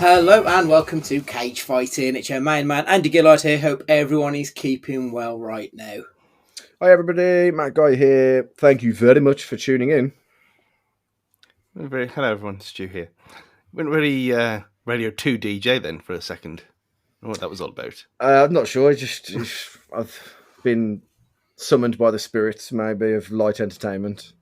Hello and welcome to Cage Fighting. It's your main man Andy Gillard here. Hope everyone is keeping well right now. Hi everybody, Matt Guy here. Thank you very much for tuning in. Hello everyone, Stu here. Went really Radio 2 DJ then for a second. I don't know what that was all about. I'm not sure. I've been summoned by the spirits, maybe, of light entertainment.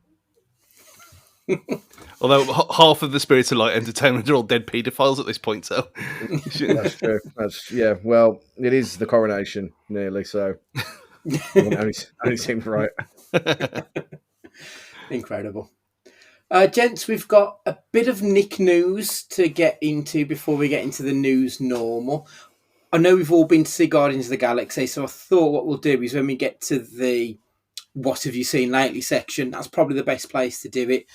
Although half of the spirits of light entertainment are all dead paedophiles at this point, so That's true. Well, it is the coronation nearly, so only seems right. Incredible. Gents, we've got a bit of Nick news to get into before we get into the news normal. I know we've all been to see Guardians of the Galaxy, so I thought what we'll do is when we get to the what have you seen lately section, that's probably the best place to do it.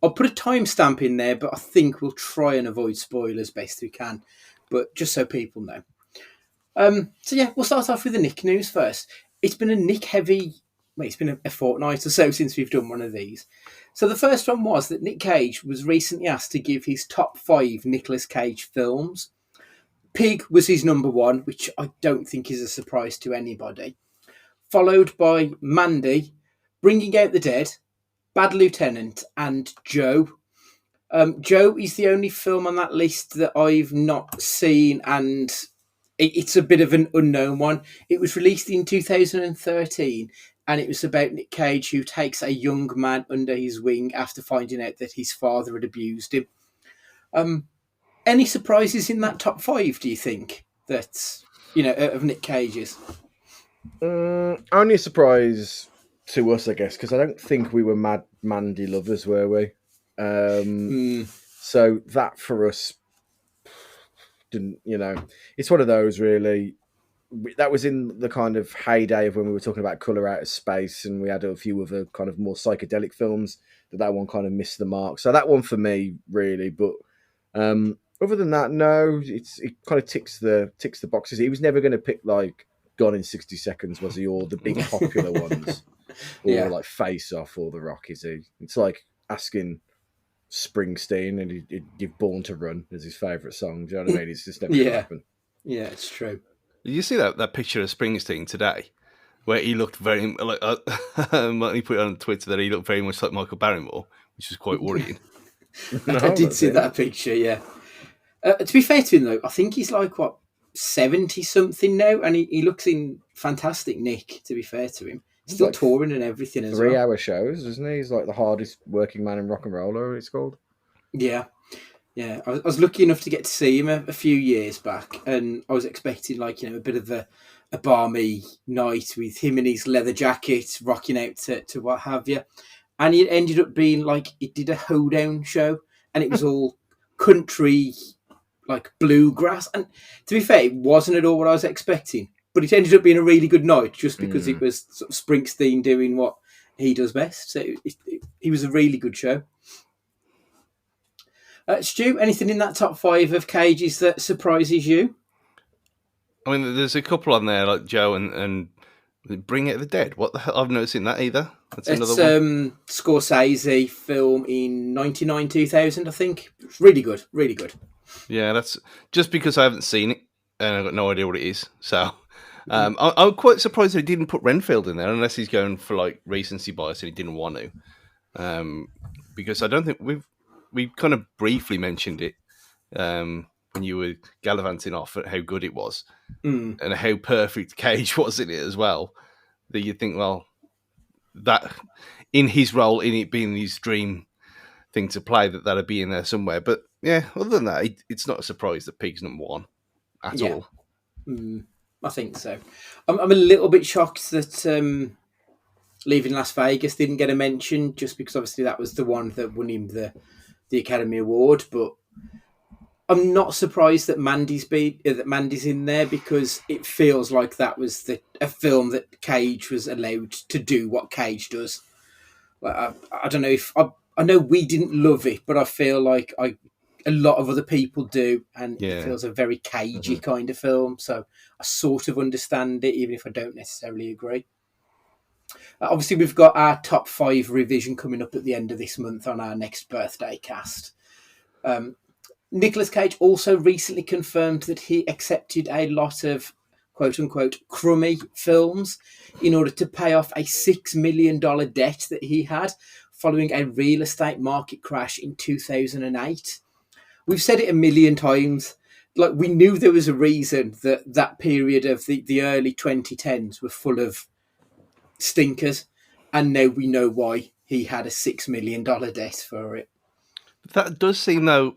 I'll put a timestamp in there, but I think we'll try and avoid spoilers best we can, but just so people know. So yeah, we'll start off with the Nick news first. It's been a Nick heavy, it's been a fortnight or so since we've done one of these. So the first one was that Nick Cage was recently asked to give his top 5 Nicolas Cage films. Pig was his number 1, which I don't think is a surprise to anybody. Followed by Mandy, Bringing Out the Dead, Bad Lieutenant, and Joe. Joe is the only film on that list that I've not seen, and it's a bit of an unknown one. It was released in 2013, and it was about Nick Cage, who takes a young man under his wing after finding out that his father had abused him. Any surprises in that top 5, do you think, that, of Nick Cage's? Only a surprise to us, I guess, because I don't think we were Mandy lovers, were we? So that for us didn't, it's one of those really. That was in the kind of heyday of when we were talking about Colour Out of Space, and we had a few other kind of more psychedelic films. That one kind of missed the mark. So that one for me, really. But other than that, no, it kind of ticks the boxes. He was never going to pick like Gone in 60 Seconds, was he, or the big popular ones, or like Face Off or The Rock, is he? It's like asking Springsteen, and he'd give Born to Run as his favourite song. Do you know what I mean? It's just never going to happen. Yeah, it's true. Did you see that picture of Springsteen today, where he looked very like? He put it on Twitter that he looked very much like Michael Barrymore, which was quite worrying. I did see that picture. Yeah. To be fair to him, though, I think he's like 70 something now, and he looks in fantastic nick. To be fair to him, still like touring and everything as 3 hour shows, isn't he? He's like the hardest working man in rock and roll, or it's called. Yeah. I was lucky enough to get to see him a few years back, and I was expecting a bit of a balmy night with him in his leather jacket, rocking out to what have you. And it ended up being it did a hoedown show, and it was all country, like bluegrass. And to be fair, it wasn't at all what I was expecting, but it ended up being a really good night just because it was sort of Springsteen doing what he does best. So it was a really good show. Stu, anything in that top 5 of Cage's that surprises you? I mean, there's a couple on there like Joe and Bring Out the Dead. What the hell? I've never seen that either. It's another one. Scorsese film in 99, 2000, I think. It's really good, really good. Yeah, that's just because I haven't seen it and I've got no idea what it is. So I'm quite surprised that he didn't put Renfield in there, unless he's going for recency bias and he didn't want to. Because I don't think we kind of briefly mentioned it when you were gallivanting off at how good it was and how perfect Cage was in it as well. That you think, well, that in his role, in it being his dream thing to play, that'd be in there somewhere. But yeah, other than that, it's not a surprise that Pig's number 1 at all. I think so. I'm a little bit shocked that Leaving Las Vegas didn't get a mention, just because obviously that was the one that won him the Academy Award. But I'm not surprised that Mandy's in there, because it feels like that was a film that Cage was allowed to do what Cage does. I don't know if I know we didn't love it, but I feel like a lot of other people do, and it feels a very cagey kind of film. So I sort of understand it, even if I don't necessarily agree. Obviously, we've got our top 5 revision coming up at the end of this month on our next birthday cast. Nicolas Cage also recently confirmed that he accepted a lot of quote unquote crummy films in order to pay off a $6 million debt that he had following a real estate market crash in 2008. We've said it a million times. Like, we knew there was a reason that that period of the early 2010s were full of stinkers, and now we know why he had a $6 million debt for it. That does seem, though,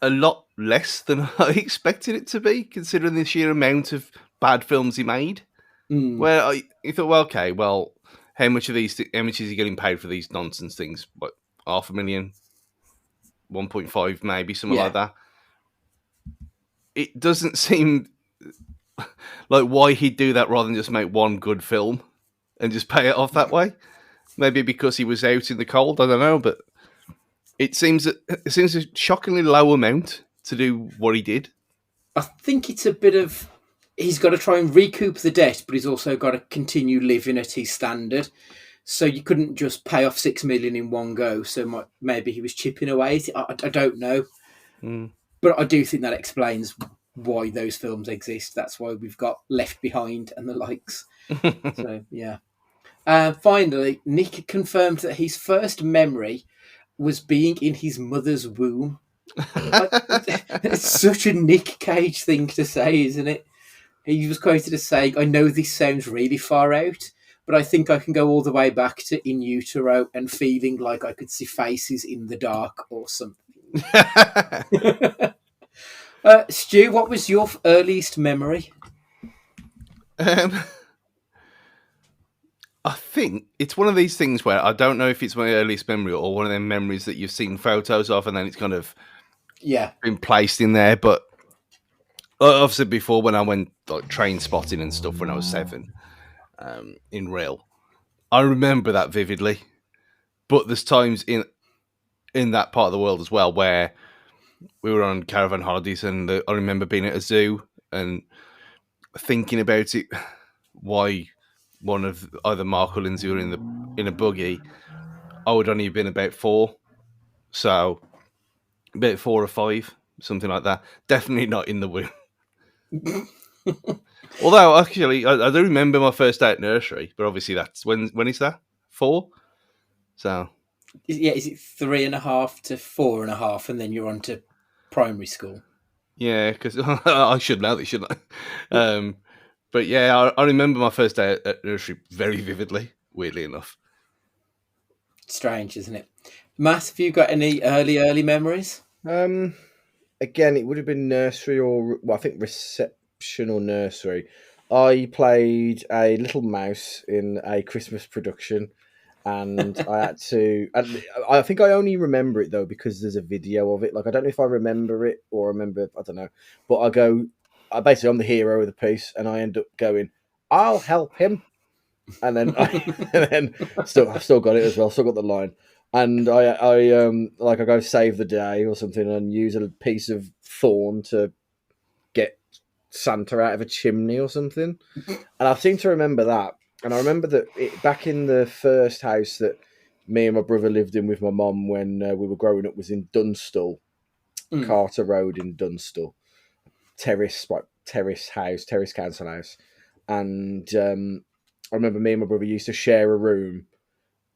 a lot less than I expected it to be, considering the sheer amount of bad films he made. Where you thought, well, okay, well, how much of these? How much is he getting paid for these nonsense things? What, 500,000, 1.5, maybe something Yeah. like that. It doesn't seem like why he'd do that rather than just make one good film and just pay it off that way. Maybe because he was out in the cold. I don't know, but it seems a shockingly low amount to do what he did. I think it's a bit of, he's got to try and recoup the debt, but he's also got to continue living at his standard. So you couldn't just pay off 6 million in one go. So maybe he was chipping away at it. I don't know, but I do think that explains why those films exist. That's why we've got Left Behind and the likes. So yeah. Finally, Nick confirmed that his first memory was being in his mother's womb. It's such a Nick Cage thing to say, isn't it? He was quoted as saying, "I know this sounds really far out, but I think I can go all the way back to in utero and feeling like I could see faces in the dark or something." Stu, what was your earliest memory? I think it's one of these things where I don't know if it's my earliest memory or one of them memories that you've seen photos of and then it's kind of been placed in there. But I've said before, when I went like train spotting and stuff when I was 7 in Rail, I remember that vividly. But there's times in that part of the world as well where we were on caravan holidays and I remember being at a zoo and thinking about it, why one of either Mark or Lindsay were in a buggy. I would only have been about 4, so about 4 or 5, something like that. Definitely not in the womb. Although, actually, I do remember my first day at nursery, but obviously that's when is that? 4. So Yeah, is it 3.5 to 4.5, and then you're on to primary school? yeah, because I should know this, shouldn't I? But yeah, I remember my first day at nursery very vividly. Weirdly enough. Strange, isn't it? Matt, have you got any early memories? Again, it would have been nursery or, well, I think reception or nursery. I played a little mouse in a Christmas production, and I had to. And I think I only remember it though because there's a video of it. Like, I don't know if I remember it or remember. I don't know. But I'm the hero of the piece, and I end up going, "I'll help him," and then I've still got it as well. Still got the line. And I go save the day or something and use a piece of thorn to get Santa out of a chimney or something. And I seem to remember that. And I remember that back in the first house that me and my brother lived in with my mum when we were growing up was in Dunstall, Carter Road in Dunstall, terrace council house. And I remember me and my brother used to share a room.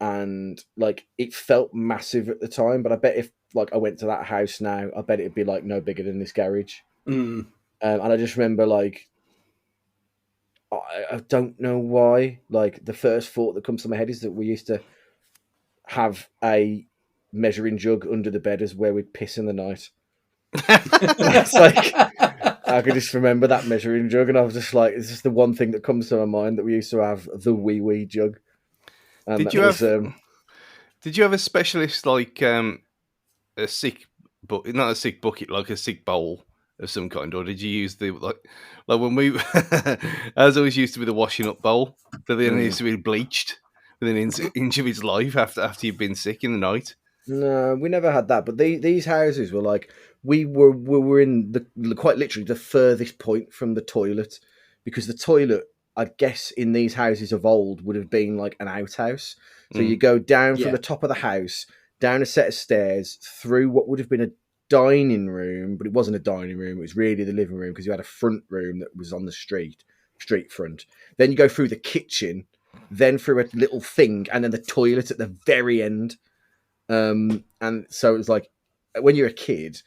And like it felt massive at the time, but I bet if like I went to that house now, I bet it'd be like no bigger than this garage. And I just remember like I don't know why. Like the first thought that comes to my head is that we used to have a measuring jug under the bed as where we'd piss in the night. It's like I could just remember that measuring jug, and I was just like, it's just the one thing that comes to my mind that we used to have the wee jug. And Did you have a specialist like a sick not a sick bucket, like a sick bowl of some kind, or did you use the like when we as always used to be the washing up bowl that then used to be bleached within an inch of its life after you've been sick in the night? No, we never had that. But these houses were like we were in the quite literally the furthest point from the toilet, because the toilet, I guess, in these houses of old would have been like an outhouse. So you go down from the top of the house, down a set of stairs, through what would have been dining room, but it wasn't a dining room. It was really the living room because you had a front room that was on the street front. Then you go through the kitchen, then through a little thing, and then the toilet at the very end. And so it was like when you're a kid,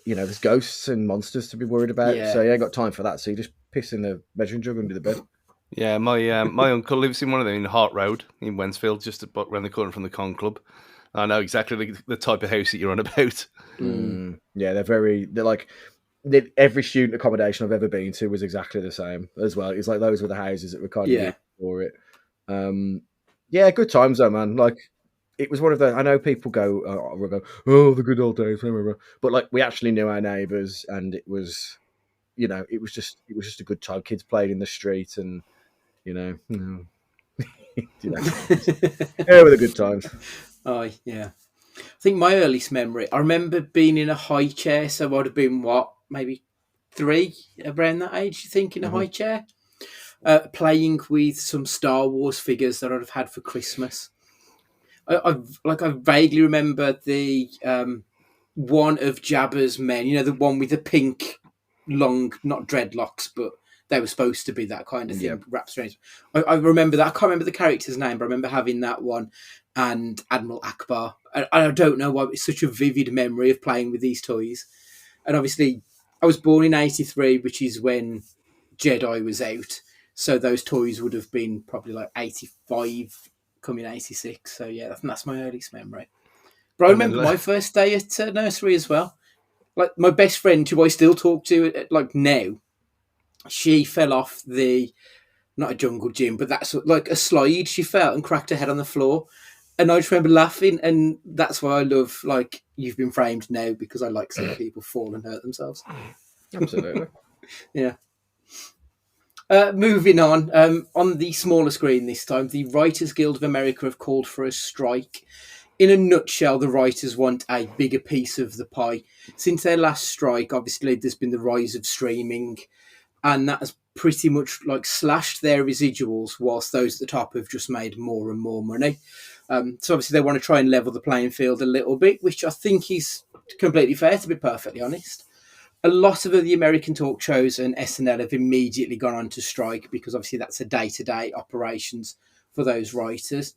there's ghosts and monsters to be worried about. Yeah. So you ain't got time for that. So you just piss in a measuring jug under the bed. Yeah, my uncle lives in one of them in Hart Road in Wensfield, just around the corner from the Con Club. I know exactly the type of house that you're on about. Yeah, they're like every student accommodation I've ever been to was exactly the same as well. It's like those were the houses that were kind of used for it. Yeah, good times though, man. Like it was one of the. I know people go, oh, the good old days, but like we actually knew our neighbours, and it was, it was just a good time. Kids played in the street, and yeah, were the good times. Oh yeah. I think my earliest memory, I remember being in a high chair, so I'd have been maybe 3 around that age, you think, in a high chair, playing with some Star Wars figures that I'd have had for Christmas. I vaguely remember the one of Jabba's men, the one with the pink, long, not dreadlocks, but they were supposed to be that kind of thing, wrapped around. I remember that. I can't remember the character's name, but I remember having that one and Admiral Akbar. I don't know why it's such a vivid memory of playing with these toys. And obviously, I was born in 83, which is when Jedi was out. So those toys would have been probably like 85, coming 86. So yeah, that's my earliest memory. But I remember my first day at nursery as well. Like my best friend, who I still talk to like now, she fell off not a jungle gym, but that's like a slide. She fell and cracked her head on the floor. And I just remember laughing, and that's why I love, like, You've Been Framed now, because I like seeing people fall and hurt themselves. Absolutely. Yeah. Moving on the smaller screen this time, the Writers Guild of America have called for a strike. In a nutshell, the writers want a bigger piece of the pie. Since their last strike, obviously, there's been the rise of streaming, and that has pretty much like slashed their residuals, whilst those at the top have just made more and more money. So obviously they want to try and level the playing field a little bit, which I think is completely fair, to be perfectly honest. A lot of the American talk shows and SNL have immediately gone on to strike because obviously that's a day-to-day operations for those writers.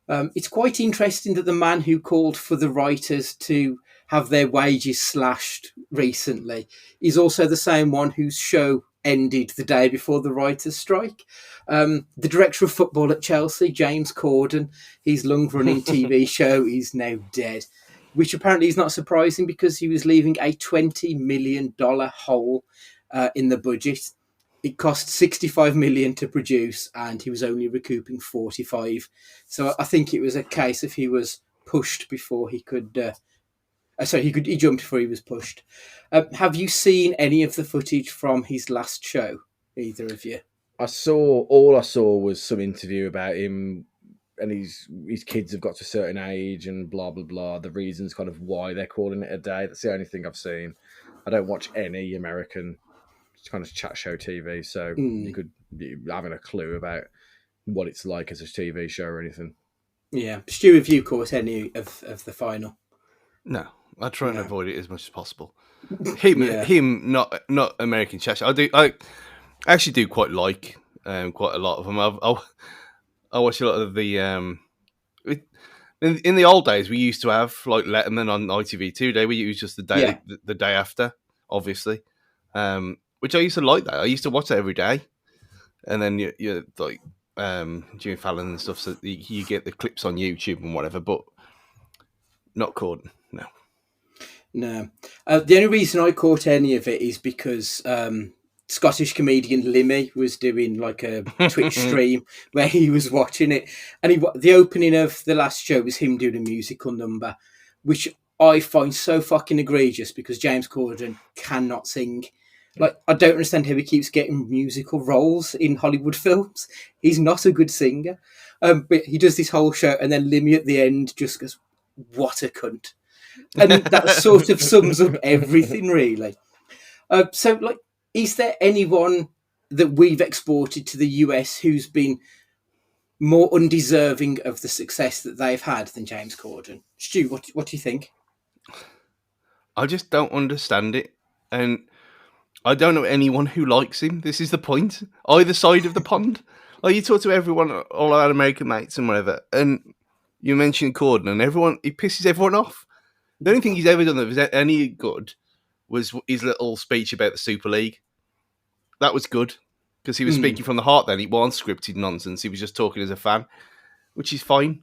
It's quite interesting that the man who called for the writers to have their wages slashed recently is also the same one whose show ended the day before the writers' strike. The director of football at Chelsea, James Corden, his long-running TV show is now dead, which apparently is not surprising because he was leaving a $20 million hole in the budget. It cost $65 million to produce, and he was only recouping $45. So I think it was a case of he was pushed before he could. He jumped before he was pushed. Have you seen any of the footage from his last show? Either of you? All I saw was some interview about him, and his kids have got to a certain age, and blah blah blah. The reasons kind of why they're calling it a day. That's the only thing I've seen. I don't watch any American kind of chat show TV, so you could be having a clue about what it's like as a TV show or anything. Yeah, Stu, have you caught any of the final? No, I try and avoid it as much as possible. Him, not American chat show. I actually do quite like quite a lot of them. I watch a lot of the in the old days we used to have like Letterman on ITV2 day. We used just the day after, obviously, which I used to like that. I used to watch that every day, and then you like Jimmy Fallon and stuff. So you get the clips on YouTube and whatever, but not Corden. No. The only reason I caught any of it is because Scottish comedian Limmy was doing like a Twitch stream where he was watching it, and the opening of the last show was him doing a musical number, which I find so fucking egregious because James Corden cannot sing. Like, I don't understand how he keeps getting musical roles in Hollywood films. He's not a good singer. But he does this whole show, and then Limmy at the end just goes, "What a cunt." And that sort of sums up everything, really. So, like, is there anyone that we've exported to the US who's been more undeserving of the success that they've had than James Corden? Stu, what do you think? I just don't understand it, and I don't know anyone who likes him. This is the point. Either side of the pond. Like, you talk to everyone, all our American mates and whatever, and you mention Corden, and he pisses everyone off. The only thing he's ever done that was any good was his little speech about the Super League. That was good, because he was speaking from the heart then. It wasn't scripted nonsense. He was just talking as a fan, which is fine.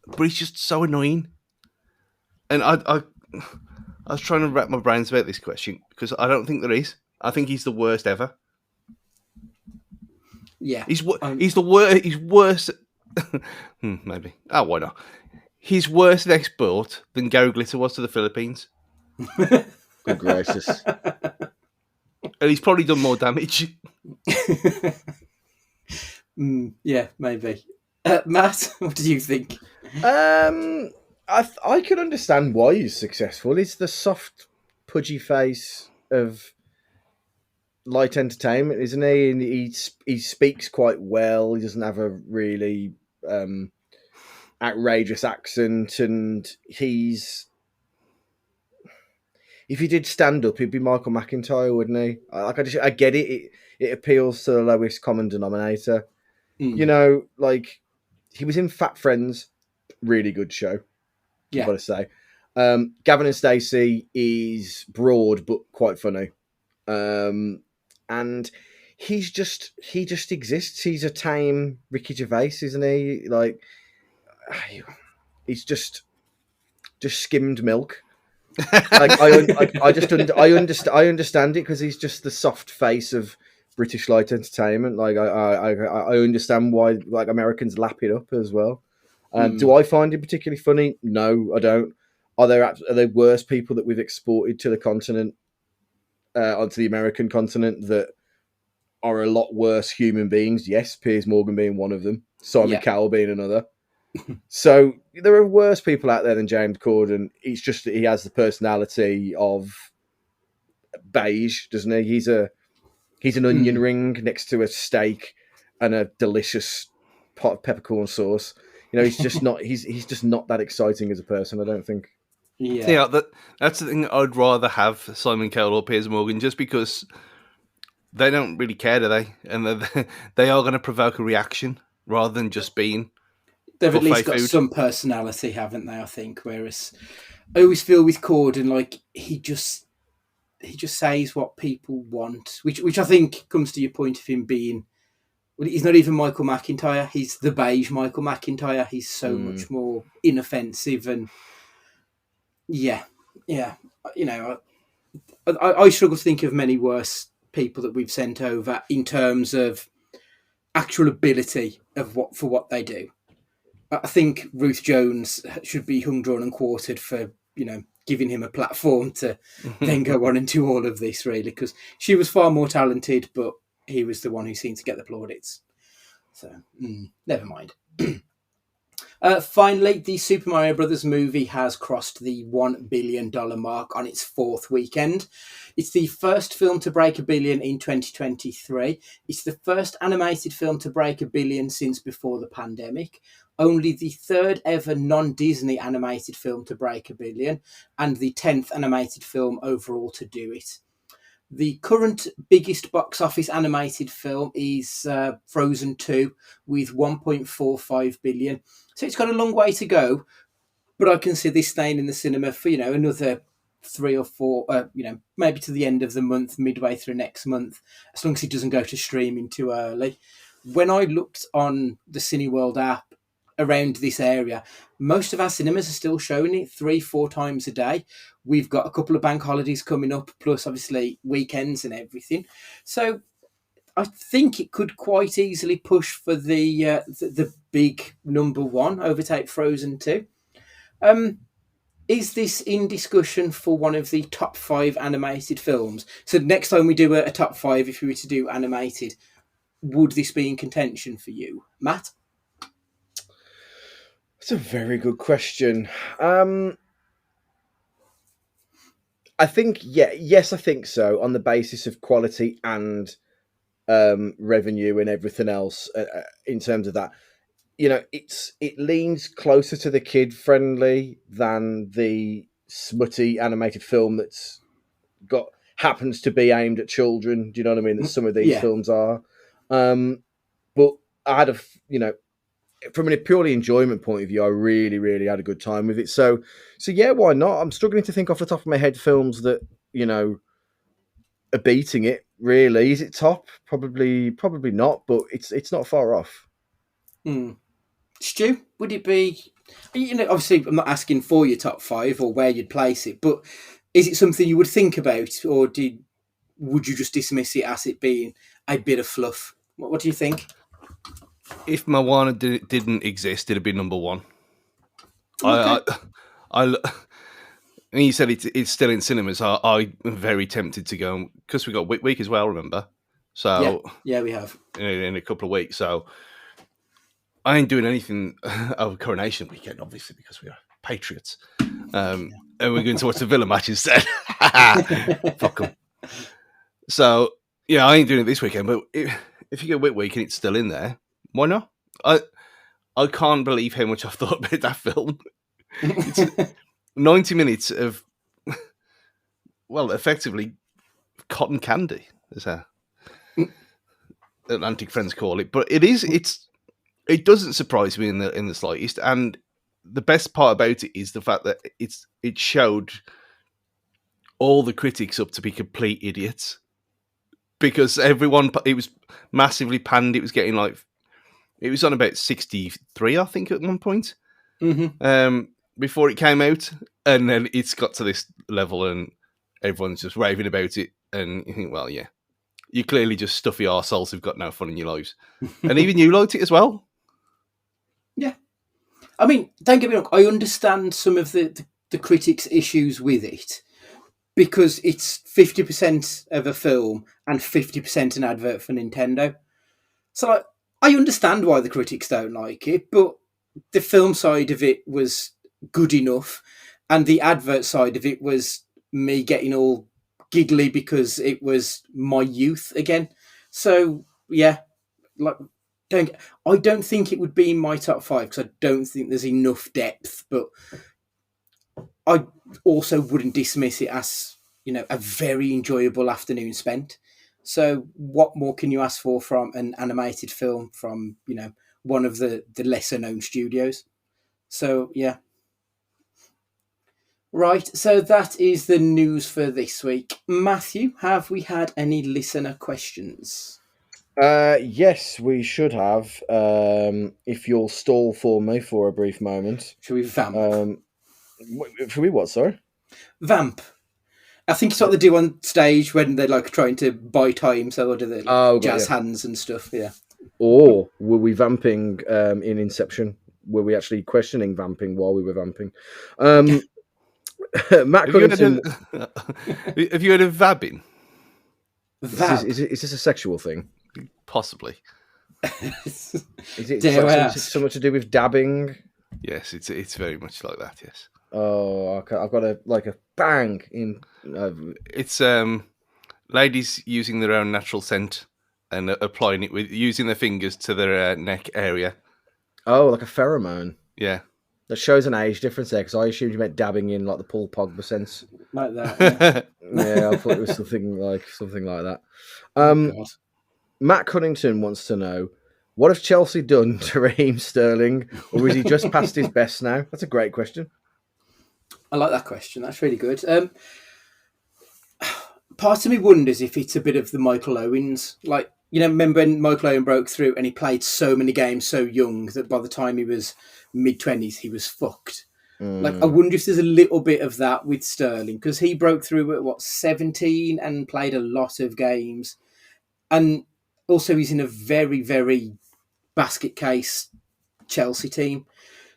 But he's just so annoying. And I was trying to wrap my brains about this question, because I don't think there is. I think he's the worst ever. Yeah. He's the worst. He's worse. Maybe. Oh, why not? He's worse at export than Gary Glitter was to the Philippines. Good gracious. And he's probably done more damage. Yeah, maybe. Matt, what do you think? I can understand why he's successful. It's the soft, pudgy face of light entertainment, isn't he? And he speaks quite well. He doesn't have a really outrageous accent, and if he did stand up, he'd be Michael McIntyre, wouldn't he? I get it. It appeals to the lowest common denominator. You know, like, he was in Fat Friends, really good show. Yeah. I've got to say. Gavin and Stacey is broad but quite funny. And he just exists. He's a tame Ricky Gervais, isn't he? Like, he's just skimmed milk. Like, I understand it, because he's just the soft face of British light entertainment. Like, I understand why, like, Americans lap it up as well. Do I find him particularly funny? No, I don't. Are there worse people that we've exported to the continent, onto the American continent, that are a lot worse human beings? Yes, Piers Morgan being one of them, Simon Cowell being another. So there are worse people out there than James Corden. It's just that he has the personality of beige, doesn't he? He's an onion ring next to a steak and a delicious pot of peppercorn sauce. You know, he's just not. He's just not that exciting as a person, I don't think. Yeah, that's the thing. I'd rather have Simon Cowell or Piers Morgan, just because they don't really care, do they? And they are going to provoke a reaction rather than just being. They've at least got food. some personality, haven't they? I think. Whereas I always feel with Corden, like, he just says what people want, which I think comes to your point of him being. Well, he's not even Michael McIntyre. He's the beige Michael McIntyre. He's so much more inoffensive, and yeah. You know, I struggle to think of many worse people that we've sent over in terms of actual ability of what they do. I think Ruth Jones should be hung, drawn, and quartered for, giving him a platform to then go on and do all of this, really, because she was far more talented, but he was the one who seemed to get the plaudits. So, never mind. Finally, the Super Mario Brothers movie has crossed the $1 billion mark on its fourth weekend. It's the first film to break $1 billion in 2023. It's the first animated film to break $1 billion since before the pandemic. Only the third ever non-Disney animated film to break $1 billion, and the 10th animated film overall to do it. The current biggest box office animated film is Frozen 2 with 1.45 billion. So it's got a long way to go, but I can see this staying in the cinema for, another 3 or 4, maybe to the end of the month, midway through next month, as long as it doesn't go to streaming too early. When I looked on the Cineworld app around this area, most of our cinemas are still showing it 3-4 times a day. We've got a couple of bank holidays coming up, plus obviously weekends and everything. So I think it could quite easily push for the big number one, overtake Frozen 2. Is this in discussion for one of the top 5 animated films? So next time we do a top 5, if we were to do animated, would this be in contention for you, Matt? That's a very good question. I think, yes, I think so, on the basis of quality and revenue and everything else. In terms of that, it leans closer to the kid friendly than the smutty animated film that's got happens to be aimed at children. Do you know what I mean? That some of these Yeah. films are. But I had from a purely enjoyment point of view, I really, really had a good time with it. So yeah, why not? I'm struggling to think off the top of my head films that are beating it. Really, is it top? Probably not. But it's not far off. Stu, would it be? Obviously, I'm not asking for your top 5 or where you'd place it, but is it something you would think about, or would you just dismiss it as it being a bit of fluff? What do you think? If Moana didn't exist, it'd be number 1. Okay. I and you said it's still in cinemas. I'm very tempted to go because we got week as well. Remember, so yeah, we have in a couple of weeks. So I ain't doing anything over Coronation Weekend, obviously, because we are patriots, and we're going to watch the Villa match instead. Fuck them. So yeah, I ain't doing it this weekend. But if you get Whit Week and it's still in there, why not? I can't believe how much I've thought about that film. It's 90 minutes of, well, effectively cotton candy, as Atlantic friends call it. But it doesn't surprise me in the slightest. And the best part about it is the fact that it showed all the critics up to be complete idiots, because it was massively panned. It was getting it was on about 63, I think, at one point. Before it came out, and then it's got to this level and everyone's just raving about it, and you think, well, yeah, you clearly just stuffy arseholes who've got no fun in your lives. And even you liked it as well. Yeah. I mean, don't get me wrong, I understand some of the critics' issues with it, because it's 50% of a film and 50% an advert for Nintendo. So I understand why the critics don't like it, but the film side of it was good enough, and the advert side of it was me getting all giggly because it was my youth again. So yeah, I don't think it would be in my top 5 because I don't think there's enough depth, but I also wouldn't dismiss it as a very enjoyable afternoon spent. So what more can you ask for from an animated film from one of the lesser known studios? So yeah. Right, so that is the news for this week. Matthew, have we had any listener questions? Yes, we should have. If you'll stall for me for a brief moment. Should we vamp? Should we what, sorry? Vamp. I think it's what they do on stage when they're trying to buy time, so they'll do the jazz hands and stuff, yeah. Or were we vamping in Inception? Were we actually questioning vamping while we were vamping? Matt Cunnington. Have you heard of vabbing? Is this a sexual thing? Possibly. Is it something to do with dabbing? Yes, it's very much like that. Yes. Oh, okay. I've got a bang in. It's ladies using their own natural scent and applying it with using their fingers to their neck area. Oh, like a pheromone. Yeah. That shows an age difference there, because I assumed you meant dabbing in like the Paul Pogba sense. Like that. Yeah, I thought it was something like that. Matt Cunnington wants to know, what have Chelsea done to Raheem Sterling, or is he just past his best now? That's a great question. I like that question. That's really good. Part of me wonders if it's a bit of the Michael Owens. Remember when Michael Owen broke through and he played so many games so young that by the time he was mid-20s, he was fucked. I wonder if there's a little bit of that with Sterling, because he broke through at 17 and played a lot of games. And also he's in a very, very basket case Chelsea team.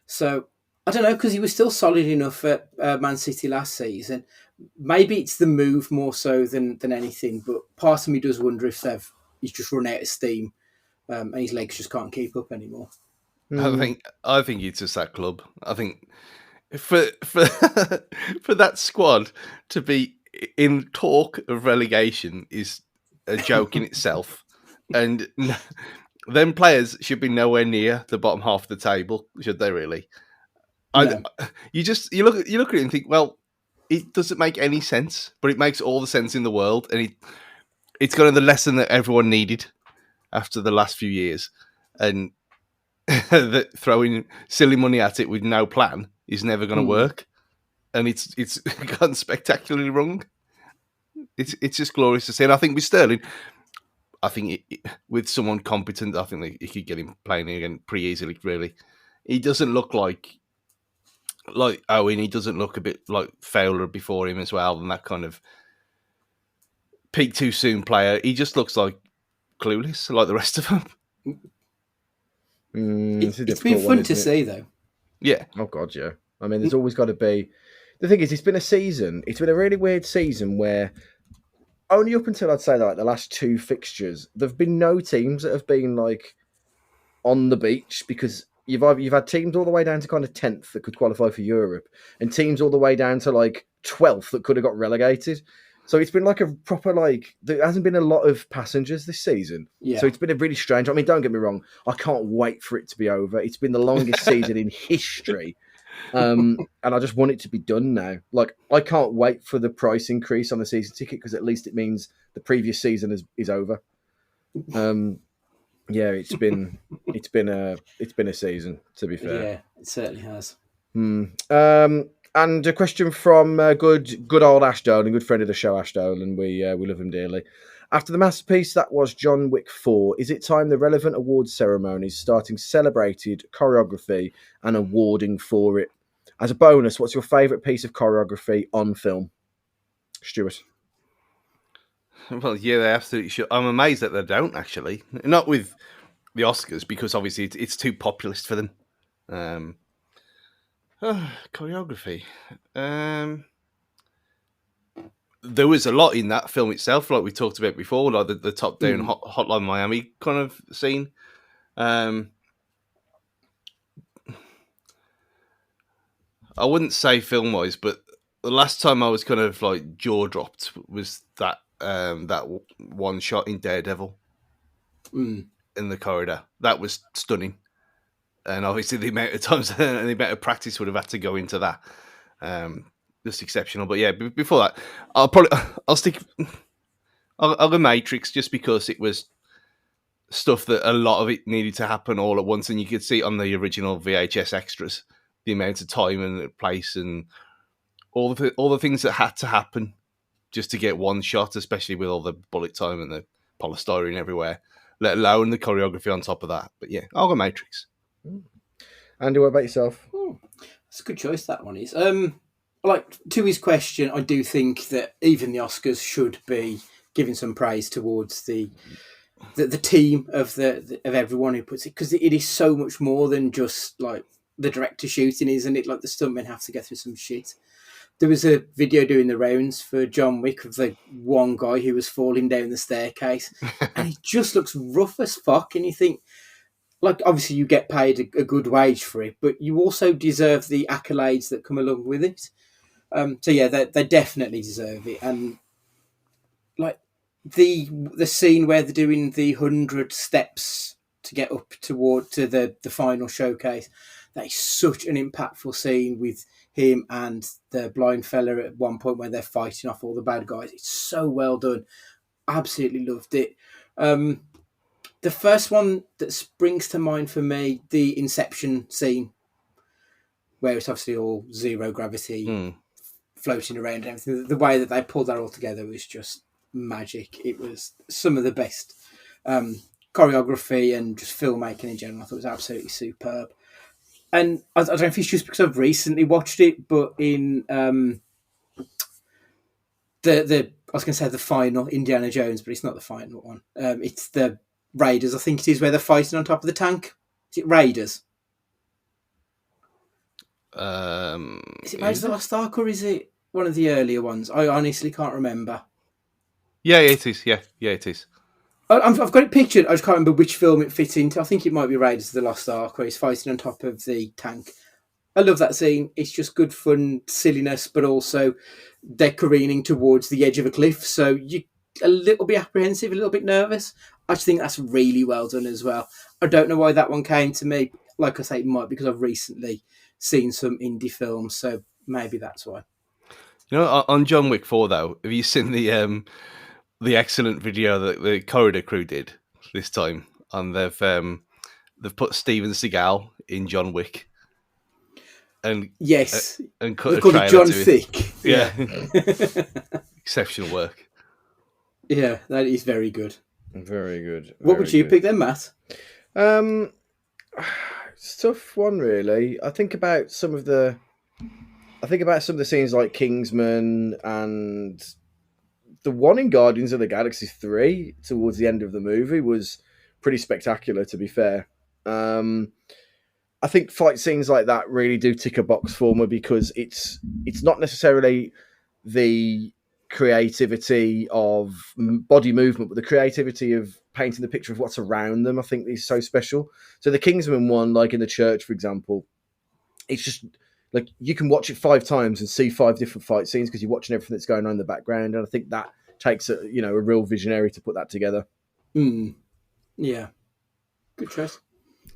So I don't know, because he was still solid enough at Man City last season. Maybe it's the move more so than anything, but part of me does wonder if he's just run out of steam and his legs just can't keep up anymore. I think it's just that club. I think for for that squad to be in talk of relegation is a joke in itself, and them players should be nowhere near the bottom half of the table, should they really? No. You look at it and think, well, it doesn't make any sense, but it makes all the sense in the world, and it's kind of the lesson that everyone needed after the last few years, and that throwing silly money at it with no plan is never going to work, and it's gone spectacularly wrong. It's just glorious to see, and I think with Sterling, I think with someone competent, I think he could get him playing again pretty easily. Really, he doesn't look like Owen. He doesn't look a bit like Fowler before him as well, and that kind of peak too soon player. He just looks like clueless, like the rest of them. It's been fun to see, though. Yeah. Oh God, yeah. I mean, there's always got to be. The thing is, it's been a season. It's been a really weird season where only up until I'd say like the last two fixtures, there've been no teams that have been like on the beach, because you've had teams all the way down to kind of 10th that could qualify for Europe, and teams all the way down to like 12th that could have got relegated. So it's been like a proper, like, there hasn't been a lot of passengers this season. Yeah. So it's been a really strange. I mean, don't get me wrong, I can't wait for it to be over. It's been the longest season in history. And I just want it to be done now. Like, I can't wait for the price increase on the season ticket, because at least it means the previous season is over. Yeah, it's been a season, to be fair. Yeah, it certainly has. And a question from good old Ash Dolan, a good friend of the show, Ash Dolan. We love him dearly. After the masterpiece that was John Wick 4, is it time the relevant awards ceremonies starting celebrated choreography and awarding for it? As a bonus, what's your favourite piece of choreography on film? Stuart? Well, yeah, they absolutely should. I'm amazed that they don't, actually. Not with the Oscars, because obviously it's too populist for them. Choreography. There was a lot in that film itself, like we talked about before, like the top-down Hotline Miami kind of scene. I wouldn't say film-wise, but the last time I was kind of like jaw-dropped was that one shot in Daredevil in the corridor. That was stunning. And obviously the amount of times and the amount of practice would have had to go into that. Just exceptional. But yeah, before that, I'll go Matrix, just because it was stuff that a lot of it needed to happen all at once, and you could see on the original VHS extras the amount of time and place and all the things that had to happen just to get one shot, especially with all the bullet time and the polystyrene everywhere, let alone the choreography on top of that. But yeah, I'll go Matrix. Andy, what about yourself? That's a good choice, that one is. Like, to his question, I do think that even the Oscars should be giving some praise towards the team of everyone who puts it, because it is so much more than just like the director shooting, isn't it? Like, the stuntmen have to go through some shit. There was a video doing the rounds for John Wick of the one guy who was falling down the staircase, and he just looks rough as fuck. And you think, like, obviously you get paid a good wage for it, but you also deserve the accolades that come along with it. So yeah, they definitely deserve it. And like the scene where they're doing the 100 steps to get up to the final showcase, that is such an impactful scene with him and the blind fella at one point where they're fighting off all the bad guys. It's so well done. Absolutely loved it. The first one that springs to mind for me, the Inception scene, where it's obviously all zero gravity, floating around and everything. The way that they pulled that all together was just magic. It was some of the best choreography and just filmmaking in general. I thought it was absolutely superb. And I don't know if it's just because I've recently watched it, but in I was going to say the final Indiana Jones, but it's not the final one. It's the Raiders, I think it is, where they're fighting on top of the tank. Is it Raiders? Is it Raiders of the Lost Ark, or is it one of the earlier ones? I honestly can't remember. Yeah, it is. Yeah, it is. I've got it pictured. I just can't remember which film it fits into. I think it might be Raiders of the Lost Ark, where he's fighting on top of the tank. I love that scene. It's just good fun, silliness, but also they're careening towards the edge of a cliff, so you're a little bit apprehensive, a little bit nervous. I just think that's really well done as well. I don't know why that one came to me. Like I say, it might be because I've recently seen some indie films, so maybe that's why. You know, on John Wick 4 though, have you seen the excellent video that the Corridor crew did this time? And they've put Steven Seagal in John Wick and Yes, and cut they've a called it trailer John to it. Thick. Yeah, Yeah, exceptional work. yeah, that is very good. Very good. What would you pick then, Matt? Um, it's a tough one, really. I think about some of the scenes like Kingsman and the one in Guardians of the Galaxy 3 towards the end of the movie was pretty spectacular, to be fair. I think fight scenes like that really do tick a box for me because it's not necessarily the creativity of body movement, but the creativity of painting the picture of what's around them. I think is so special. So the Kingsman one, like in the church, for example, it's just like you can watch it 5 times and see 5 different fight scenes because you're watching everything that's going on in the background, and I think that takes a real visionary to put that together. Yeah, good choice.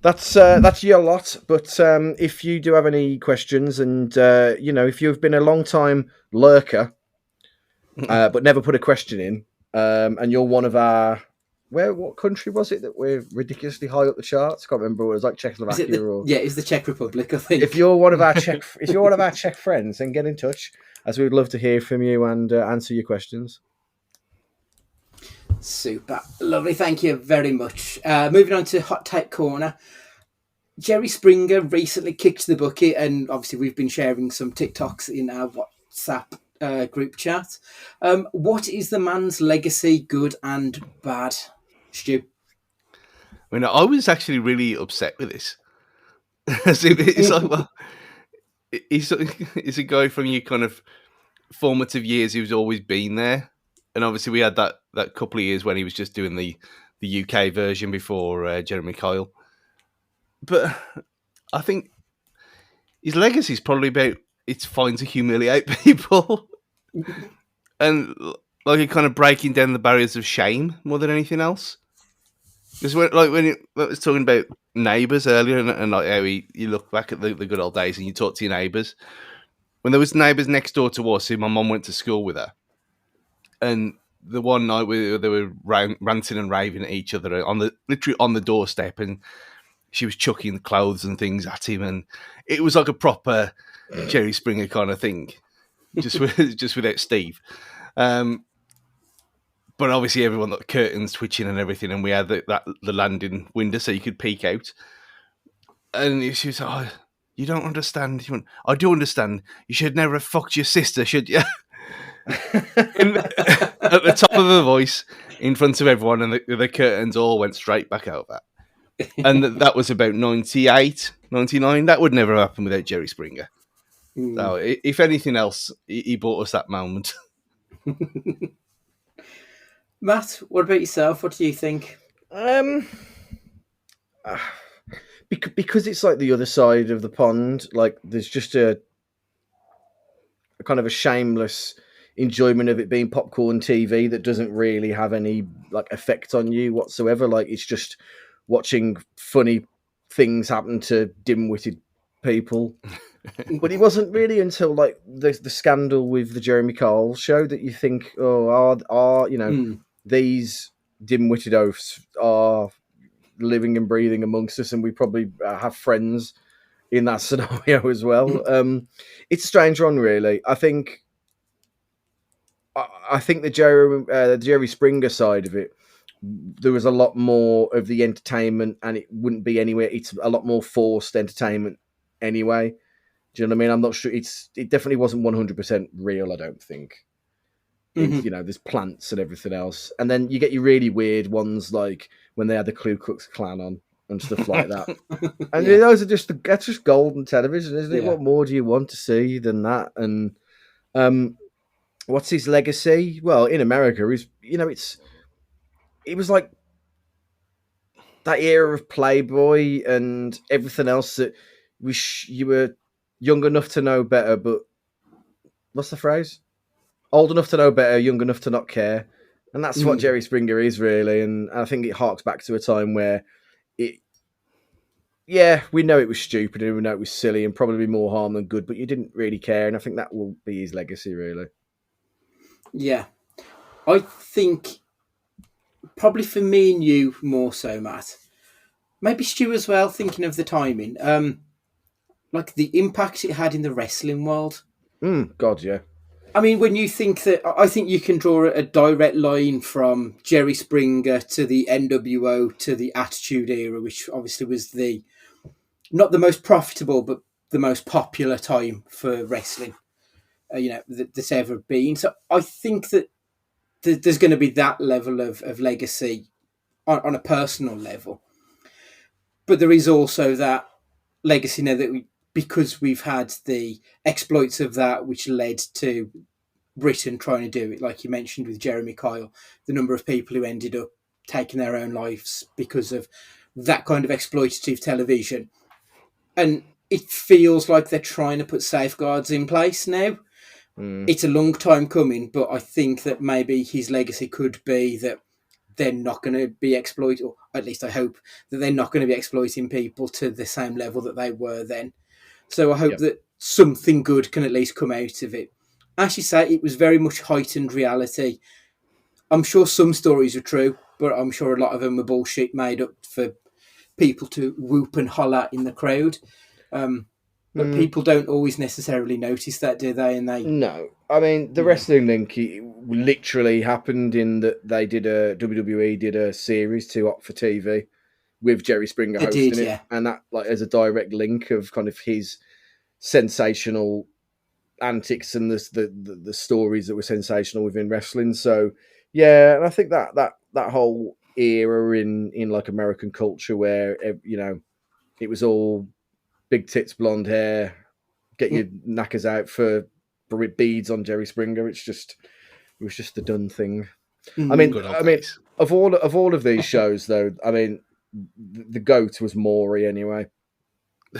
That's your lot. But if you do have any questions, and if you've been a long time lurker, but never put a question in, and you're one of our what country was it that we're ridiculously high up the charts? Can't remember. It was like Czechoslovakia it's the Czech Republic, I think. If you're one of our Czech friends, then get in touch, as we would love to hear from you and answer your questions. Super. Lovely. Thank you very much. Moving on to Hot Take Corner. Jerry Springer recently kicked the bucket, and obviously we've been sharing some TikToks in our WhatsApp group chat. What is the man's legacy, good and bad, Stu? I mean, I was actually really upset with this. It's like, well, he's a guy from your kind of formative years who's always been there. And obviously we had that couple of years when he was just doing the UK version before Jeremy Kyle. But I think his legacy is probably about it's fine to humiliate people. And like kind of breaking down the barriers of shame more than anything else. Because when it was talking about neighbours earlier and like how you look back at the good old days and you talk to your neighbours. When there was neighbours next door to us, who my mum went to school with her. And the one night where they were ranting and raving at each other literally on the doorstep, and she was chucking clothes and things at him, and it was like a proper Jerry Springer kind of thing, just without Steve. But obviously everyone got the curtains twitching and everything, and we had the landing window so you could peek out. And she was like, "Oh, you don't understand." She went, "I do understand. You should never have fucked your sister, should you?" At the top of her voice, in front of everyone, and the curtains all went straight back over. And that was about 98, 99. That would never happen without Jerry Springer. So, if anything else, he brought us that moment. Matt, what about yourself? What do you think? Because it's like the other side of the pond. Like there's just a kind of a shameless enjoyment of it being popcorn TV that doesn't really have any like effect on you whatsoever. Like it's just watching funny things happen to dim-witted people. But it wasn't really until like the scandal with the Jeremy Kyle show that you think, oh, are these dim-witted oafs are living and breathing amongst us, and we probably have friends in that scenario as well. It's a strange one, really. I think the Jerry Springer side of it, there was a lot more of the entertainment, and it wouldn't be anywhere. It's a lot more forced entertainment anyway. Do you know what I mean? I'm not sure. It definitely wasn't 100% real. I don't think. There's plants and everything else, and then you get your really weird ones like when they had the Ku Klux Klan on and stuff like that. And those are that's just golden television, isn't it? Yeah. What more do you want to see than that? And what's his legacy? Well, in America, it was like that era of Playboy and everything else that you were young enough to know better, but what's the phrase? Old enough to know better, young enough to not care. And that's what Jerry Springer is, really. And I think it harks back to a time where yeah, we know it was stupid and we know it was silly and probably more harm than good, but you didn't really care, and I think that will be his legacy, really. Yeah, I think probably for me and you more so, Matt. Maybe Stu as well. Thinking of the timing, like the impact it had in the wrestling world. God, yeah. I mean, when you think that, I think you can draw a direct line from Jerry Springer to the NWO to the Attitude Era, which obviously was the not the most profitable, but the most popular time for wrestling, that's ever been. So I think that there's going to be that level of legacy on a personal level, but there is also that legacy now that because we've had the exploits of that, which led to Britain trying to do it, like you mentioned with Jeremy Kyle, the number of people who ended up taking their own lives because of that kind of exploitative television. And it feels like they're trying to put safeguards in place now. Mm, It's a long time coming, but I think that maybe his legacy could be that they're not going to be exploited, or at least I hope that they're not going to be exploiting people to the same level that they were then. So I hope yeah. that something good can at least come out of it. As you say, it was very much heightened reality. I'm sure some stories are true, but I'm sure a lot of them are bullshit made up for people to whoop and holler in the crowd. Um, but Mm, people don't always necessarily notice that, do they? And they, no, I mean the you know, wrestling link literally happened in that they did a WWE did a series to opt for TV with Jerry Springer they did, hosting it, yeah. and that like as a direct link of kind of his sensational antics and the stories that were sensational within wrestling. So yeah, and I think that whole era in like American culture where it was all big tits, blonde hair, get your knackers out for beads on Jerry Springer. It was just the done thing. I mean, Mm. Good old I mean, days. of all of these shows though, I mean, the goat was Maury anyway,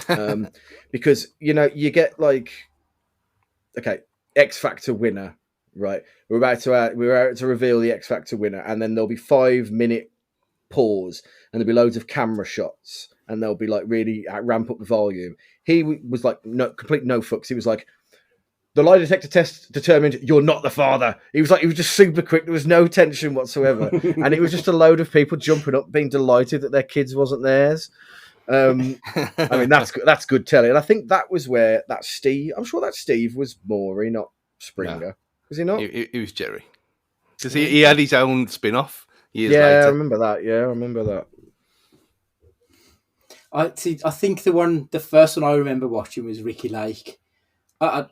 um, because you get like okay, X Factor winner, right? We're about to reveal the X Factor winner, and then there'll be 5 minute pause, and there'll be loads of camera shots, and they'll be like really ramp up the volume. He was like no complete no fucks. He was like, the lie detector test determined you're not the father. He was just super quick. There was no tension whatsoever, and it was just a load of people jumping up, being delighted that their kids wasn't theirs. Um, I mean, that's good telly, and I think that was where that Steve. I'm sure that Steve was Maury, not No, Springer. Was he not? it was Jerry because he Okay. had his own spin off years Yeah, I later. remember that. Yeah, I remember that. I see. I think the first one I remember watching was Ricky Lake. I,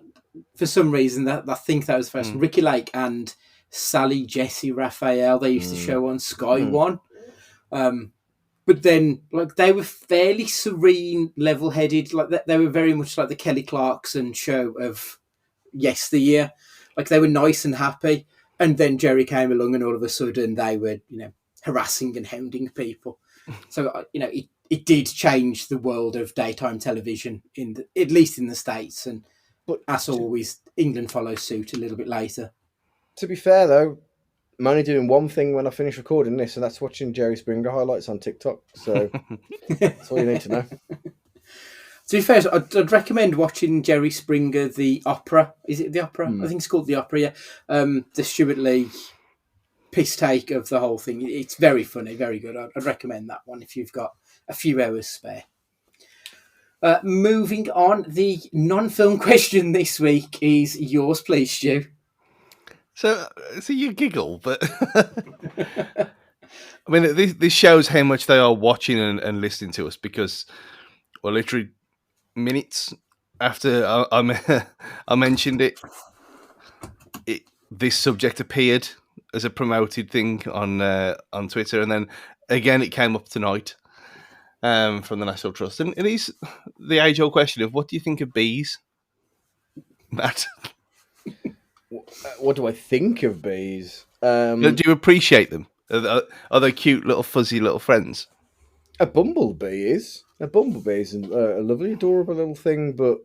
for some reason, that I think that was the first Mm. Ricky Lake and Sally Jesse Raphael. They used to Mm. show on Sky Mm. One. But then, like, they were fairly serene, level-headed. Like they were very much like the Kelly Clarkson show of yesteryear. Like they were nice and happy, and then Jerry came along, and all of a sudden they were, harassing and hounding people. So it did change the world of daytime television at least in the States, and But as always, England follows suit a little bit later. to be fair, though, I'm only doing one thing when I finish recording this, and that's watching Jerry Springer highlights on TikTok. So that's all you need to know. To be fair, I'd recommend watching Jerry Springer, the opera. Is it the opera? I Hmm. think it's called the opera, yeah. The Stuart Lee piss take of the whole thing. It's very funny, very good. I'd recommend that one if you've got a few hours spare. Moving on, the non-film question this week is yours, please, Stu. So you giggle, but I mean, this shows how much they are watching and listening to us because, well, literally minutes after I mentioned this subject appeared as a promoted thing on Twitter, and then again it came up tonight from the National Trust, and it is the age-old question of what do you think of bees, Matt? What do I think of bees? Do you appreciate them? Are they cute little fuzzy little friends? A bumblebee is a lovely, adorable little thing, but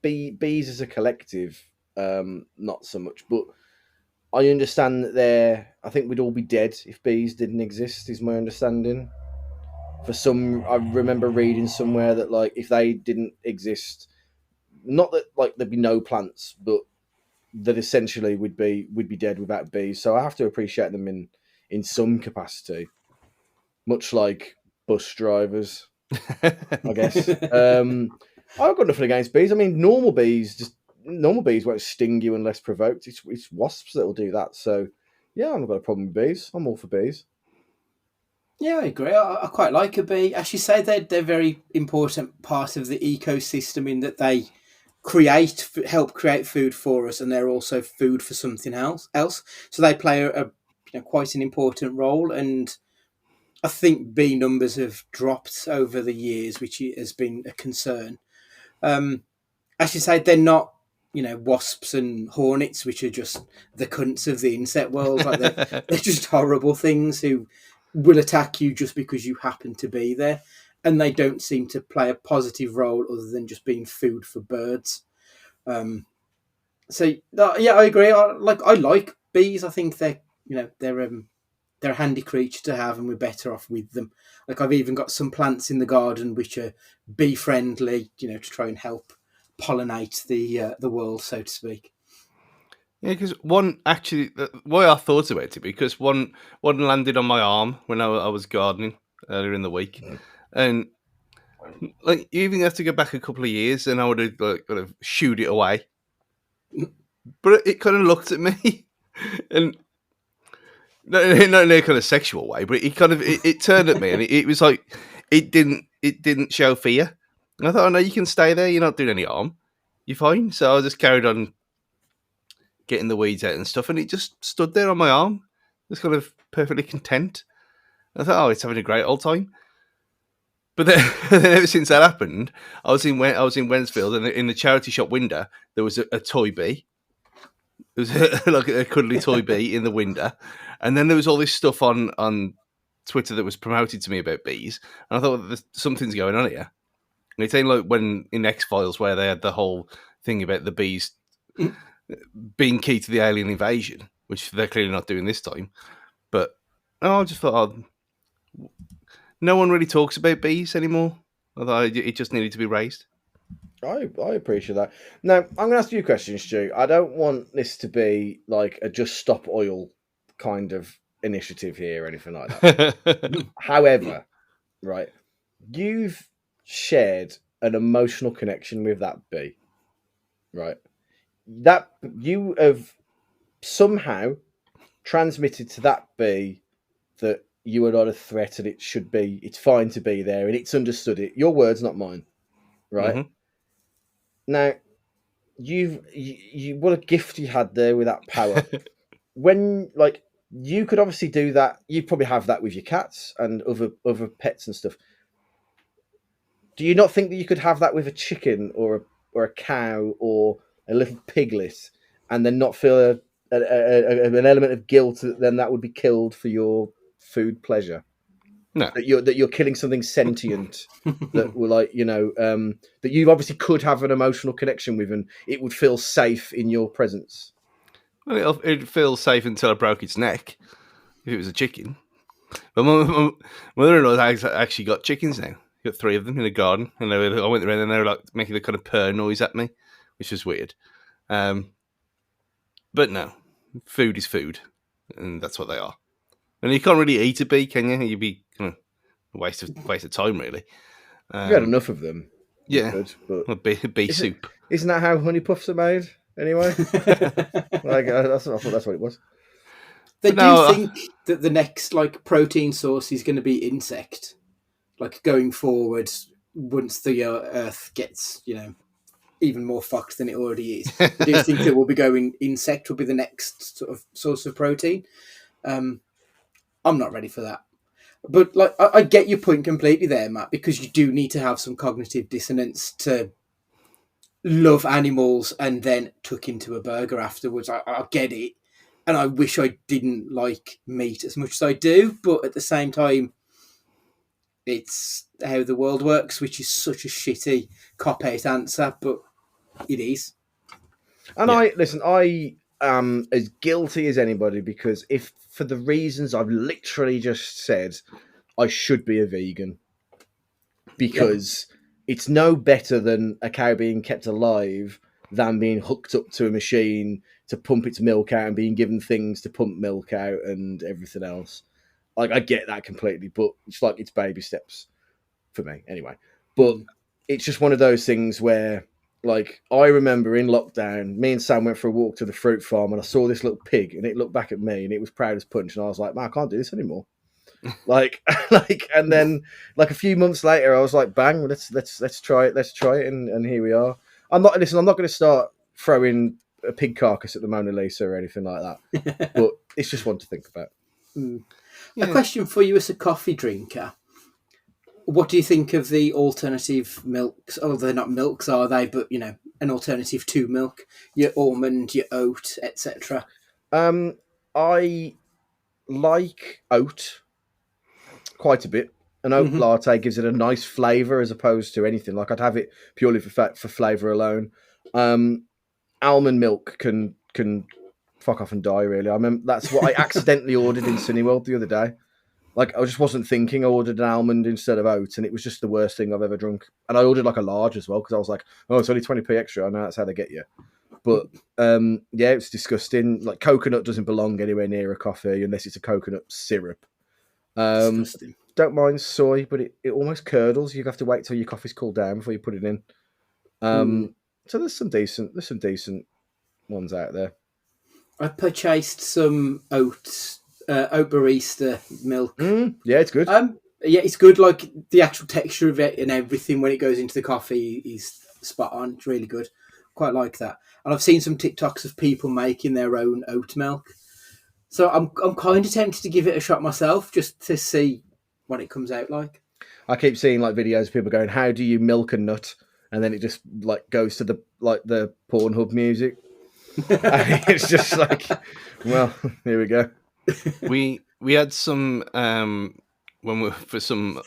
bees as a collective, not so much. But I understand that I think we'd all be dead if bees didn't exist. Is my understanding. For some, I remember reading somewhere that like if they didn't exist, not that like there'd be no plants, but that essentially we'd be dead without bees. So I have to appreciate them in some capacity, much like bus drivers, I guess. I've got nothing against bees. I mean, normal bees won't sting you unless provoked. It's wasps that will do that. So yeah, I've not got a problem with bees. I'm all for bees. Yeah, I agree. I quite like a bee. As you say, they're very important part of the ecosystem in that they help create food for us, and they're also food for something else. So they play quite an important role. And I think bee numbers have dropped over the years, which has been a concern. Um, as you say, they're not, wasps and hornets, which are just the cunts of the insect world. Like they're just horrible things who will attack you just because you happen to be there, and they don't seem to play a positive role other than just being food for birds. Um, so yeah, I agree. I like bees. I think they're a handy creature to have, and we're better off with them. Like I've even got some plants in the garden which are bee friendly, to try and help pollinate the world, so to speak. Yeah, because one actually, why I thought about it, because one landed on my arm when I was gardening earlier in the week, and like you even have to go back a couple of years, and I would have like kind of shooed it away, but it kind of looked at me, and not in a kind of sexual way, but it turned at me, and it was like it didn't show fear. And I thought, oh no, you can stay there. You're not doing any harm. You're fine. So I just carried on getting the weeds out and stuff, and it just stood there on my arm, just kind of perfectly content. I thought, oh, it's having a great old time. But then, then ever since that happened, I was in Wensfield, and in the charity shop window there was a toy bee. There was like a cuddly toy bee in the window, and then there was all this stuff on Twitter that was promoted to me about bees, and I thought something's going on here. And it's like when in X-Files where they had the whole thing about the bees being key to the alien invasion, which they're clearly not doing this time. But I just thought, no one really talks about bees anymore. I thought it just needed to be raised. I appreciate that. Now, I'm going to ask you a question, Stu. I don't want this to be like a just stop oil kind of initiative here or anything like that. However, right, you've shared an emotional connection with that bee, right? That you have somehow transmitted to that bee that you are not a threat and it's fine to be there and it's understood it. Your words, not mine, right? Mm-hmm. Now, you what a gift you had there with that power. When like you could obviously do that, you probably have that with your cats and other pets and stuff. Do you not think that you could have that with a chicken or a cow or a little piglet, and then not feel an element of guilt that then that would be killed for your food pleasure? No. That you're killing something sentient that will that you obviously could have an emotional connection with, and it would feel safe in your presence. Well, it'd feel safe until I broke its neck if it was a chicken. But my mother-in-law actually got chickens now. Got 3 of them in the garden, and I went around and they were like making the kind of purr noise at me, which was weird. But no, food is food, and that's what they are. And you can't really eat a bee, can you? You'd be kind of a waste of time, really. If you had enough of them, yeah, you could, but bee soup. Isn't that how honey puffs are made anyway? I thought that's what it was. They do think that the next protein source is going to be insect, going forward once the Earth gets even more fucked than it already is. They do think that we'll be going insect will be the next sort of source of protein. I'm not ready for that. But I get your point completely there, Matt, because you do need to have some cognitive dissonance to love animals and then tuck into a burger afterwards. I get it. And I wish I didn't like meat as much as I do, but at the same time, it's how the world works, which is such a shitty cop-out answer, but it is. And I am as guilty as anybody, because if for the reasons I've literally just said, I should be a vegan. because it's no better than a cow being kept alive than being hooked up to a machine to pump its milk out and being given things to pump milk out and everything else. Like, I get that completely, but it's baby steps for me anyway. But it's just one of those things where, like, I remember in lockdown, me and Sam went for a walk to the fruit farm and I saw this little pig and it looked back at me and it was proud as punch. And I was like, man, I can't do this anymore. And then like a few months later, I was like, bang, let's try it. And here we are. I'm not going to start throwing a pig carcass at the Mona Lisa or anything like that. But it's just one to think about. A question for you as a coffee drinker. What do you think of the alternative milks? Oh, they're not milks, are they? But, an alternative to milk. Your almond, your oat, etc. I like oat quite a bit. An oat latte gives it a nice flavour as opposed to anything. Like, I'd have it purely for flavour alone. Almond milk can fuck off and die, really. I remember that's what I accidentally ordered in Cineworld the other day. Like, I just wasn't thinking. I ordered an almond instead of oat, and it was just the worst thing I've ever drunk. And I ordered like a large as well because I was like, oh, it's only 20p extra. I know that's how they get you. But it's disgusting. Like, coconut doesn't belong anywhere near a coffee unless it's a coconut syrup. Disgusting. Don't mind soy, but it almost curdles. You have to wait till your coffee's cooled down before you put it in. So there's some decent ones out there. I purchased some oat barista milk. Yeah, it's good. It's good. Like, the actual texture of it and everything when it goes into the coffee is spot on. It's really good. Quite like that. And I've seen some TikToks of people making their own oat milk. So I'm kind of tempted to give it a shot myself just to see what it comes out like. I keep seeing like videos of people going, "How do you milk a nut?" And then it just like goes to the Pornhub music. And it's just like, well, here we go. We had some for some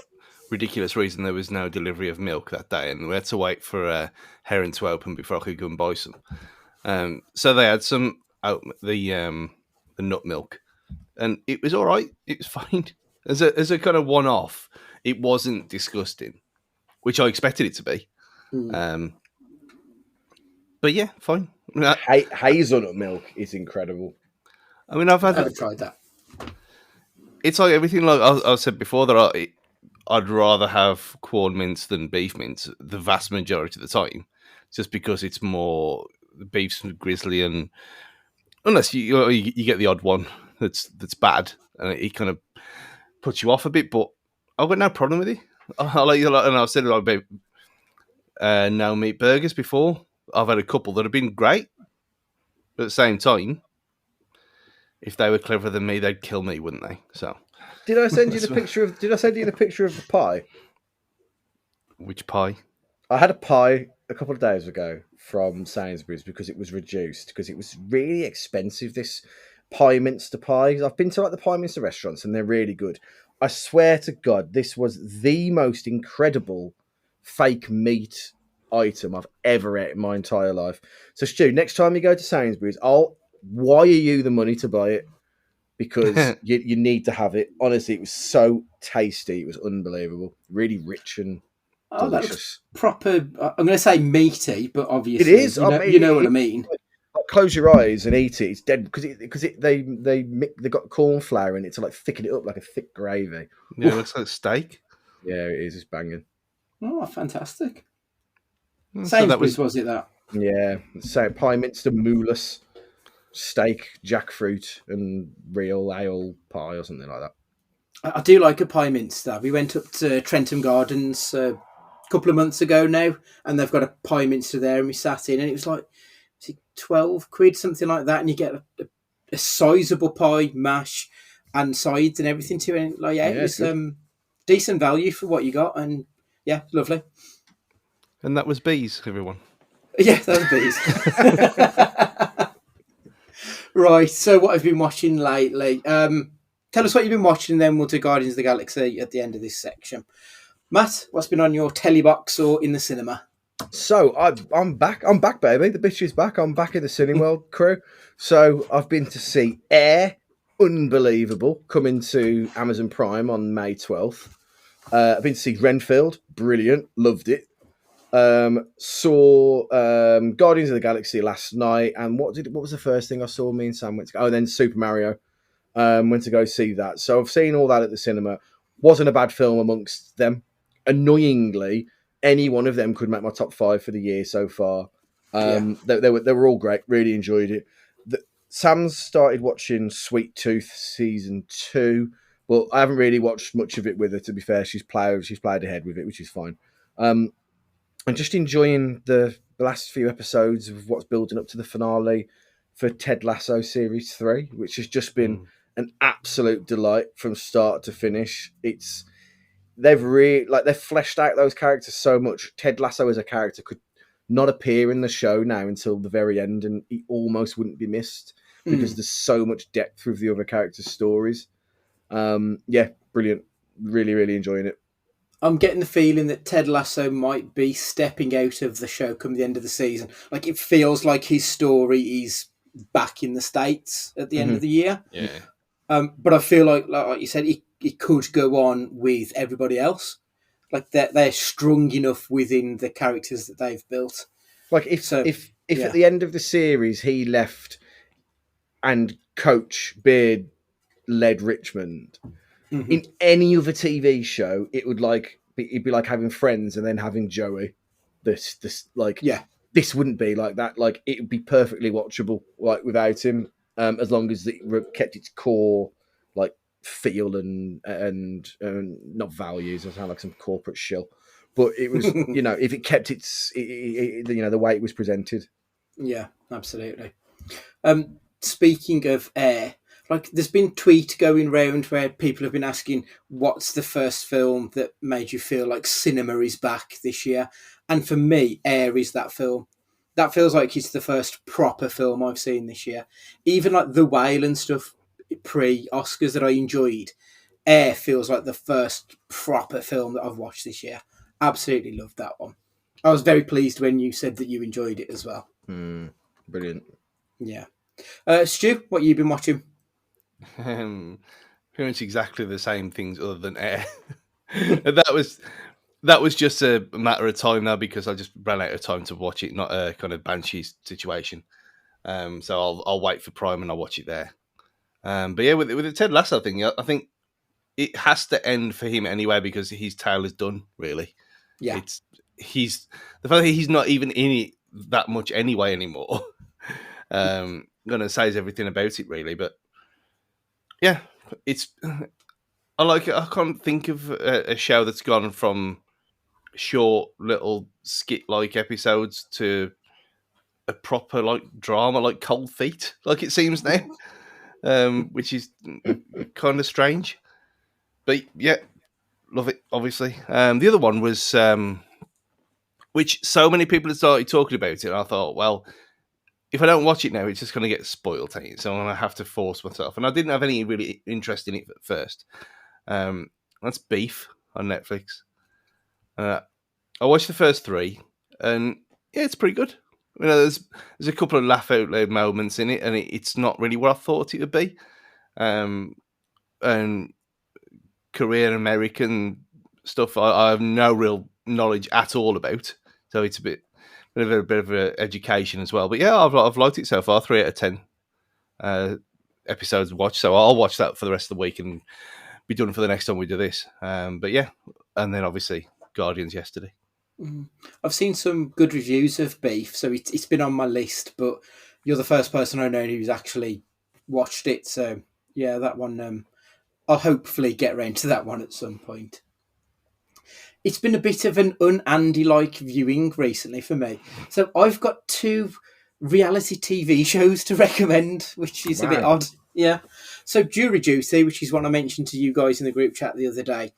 ridiculous reason there was no delivery of milk that day, and we had to wait for Heron to open before I could go and buy some. So they had some the nut milk, and it was all right. It was fine as a kind of one-off. It wasn't disgusting, which I expected it to be. But yeah, fine. Hazelnut milk is incredible. I mean, I've tried that. It's like everything. Like I said before, that I'd rather have corn mince than beef mince the vast majority of the time, just because it's more beef's grizzly, and unless you get the odd one that's bad and it kind of puts you off a bit. But I've got no problem with it. I like, and I've said it about no meat burgers before. I've had a couple that have been great, but at the same time, if they were cleverer than me, they'd kill me, wouldn't they? So, did I send you the picture of the pie? Which pie? I had a pie a couple of days ago from Sainsbury's because it was reduced because it was really expensive. This pie minster pies. I've been to like the pie minster restaurants and they're really good. I swear to God, this was the most incredible fake meat item I've ever ate in my entire life. So, Stu, next time you go to Sainsbury's, I'll wire you the money to buy it because you need to have it. Honestly, it was so tasty. It was unbelievable. Really rich and delicious. Proper. I'm going to say meaty, but obviously it is. You know what I mean. Close your eyes and eat it. It's dead because they got corn flour in it to like thicken it up like a thick gravy. Yeah, it looks like steak. Yeah, it is. It's banging. Oh, fantastic! So that was it that? Yeah, so pie minster moulus, steak, jackfruit, and real ale pie or something like that. I do like a pie minster. We went up to Trentham Gardens a couple of months ago now, and they've got a pie minster there, and we sat in, and it was like £12, something like that, and you get a sizable pie, mash, and sides and everything to it. Like, it was decent value for what you got, and yeah, lovely. And that was bees, everyone. Yeah, that was bees. Right, so what have you been watching lately? Tell us what you've been watching, and then we'll do Guardians of the Galaxy at the end of this section. Matt, what's been on your telly box or in the cinema? So I'm back. I'm back, baby. The bitch is back. I'm back in the Cineworld crew. So I've been to see Air, unbelievable, coming to Amazon Prime on May 12th. I've been to see Renfield, brilliant, loved it. Saw Guardians of the Galaxy last night, and what was the first thing I saw? Me and Sam went to go. Oh, then Super Mario. Went to go see that. So I've seen all that at the cinema. Wasn't a bad film amongst them. Annoyingly, any one of them could make my top 5 for the year so far. They were all great. Really enjoyed it. Sam's started watching Sweet Tooth season 2, but I haven't really watched much of it with her. To be fair, she's played ahead with it, which is fine. I'm just enjoying the last few episodes of what's building up to the finale for Ted Lasso series 3, which has just been an absolute delight from start to finish. They've fleshed out those characters so much. Ted Lasso as a character could not appear in the show now until the very end, and he almost wouldn't be missed because there's so much depth with the other characters' stories. Brilliant. Really, really enjoying it. I'm getting the feeling that Ted Lasso might be stepping out of the show come the end of the season. Like, it feels like his story is back in the States at the end of the year. Yeah. But I feel like you said, it could go on with everybody else. Like, they're strong enough within the characters that they've built. Like, if at the end of the series he left and Coach Beard led Richmond, in any other TV show, it'd be like having Friends and then having Joey. This wouldn't be like that. Like, it would be perfectly watchable, like, without him, as long as it kept its core, like, feel and not values. I sound like some corporate shill, but it was if it kept the way it was presented. Yeah, absolutely. Speaking of air, like, there's been tweet going round where people have been asking, what's the first film that made you feel like cinema is back this year? And for me, Air is that film. That feels like it's the first proper film I've seen this year. Even like The Whale and stuff pre-Oscars that I enjoyed, Air feels like the first proper film that I've watched this year. Absolutely loved that one. I was very pleased when you said that you enjoyed it as well. Brilliant. Yeah. Stu, what have you been watching? Pretty much exactly the same things other than Air. that was just a matter of time now because I just ran out of time to watch it, not a kind of Banshee situation. So I'll wait for Prime and I'll watch it there. But yeah, with the Ted Lasso thing, I think it has to end for him anyway because his tale is done. Really, Yeah. He's the fact that he's not even in it that much anyway anymore. Gonna says everything about it really, but yeah, I like it. I can't think of a show that's gone from short little skit-like episodes to a proper like drama, like Cold Feet, like it seems now, which is kind of strange. But yeah, love it. Obviously, the other one was which so many people had started talking about it. And I thought, well, if I don't watch it now, it's just going to get spoiled, ain't it? So I'm going to have to force myself. And I didn't have any really interest in it at first. That's Beef on Netflix. I watched the first 3, and yeah, it's pretty good. There's a couple of laugh out loud moments in it, and it's not really what I thought it would be. And Korean American stuff, I have no real knowledge at all about, so it's a bit of an education as well. But yeah, I've liked it so far. 3 out of 10 episodes watched, so I'll watch that for the rest of the week and be done for the next time we do this. But yeah, and then obviously Guardians yesterday. I've seen some good reviews of Beef, so it's been on my list, but you're the first person I know who's actually watched it. So yeah, that one, I'll hopefully get around to that one at some point. It's been a bit of an un-Andy-like viewing recently for me. So I've got 2 reality TV shows to recommend, which is a bit odd. Yeah. So Jury Duty, which is one I mentioned to you guys in the group chat the other day.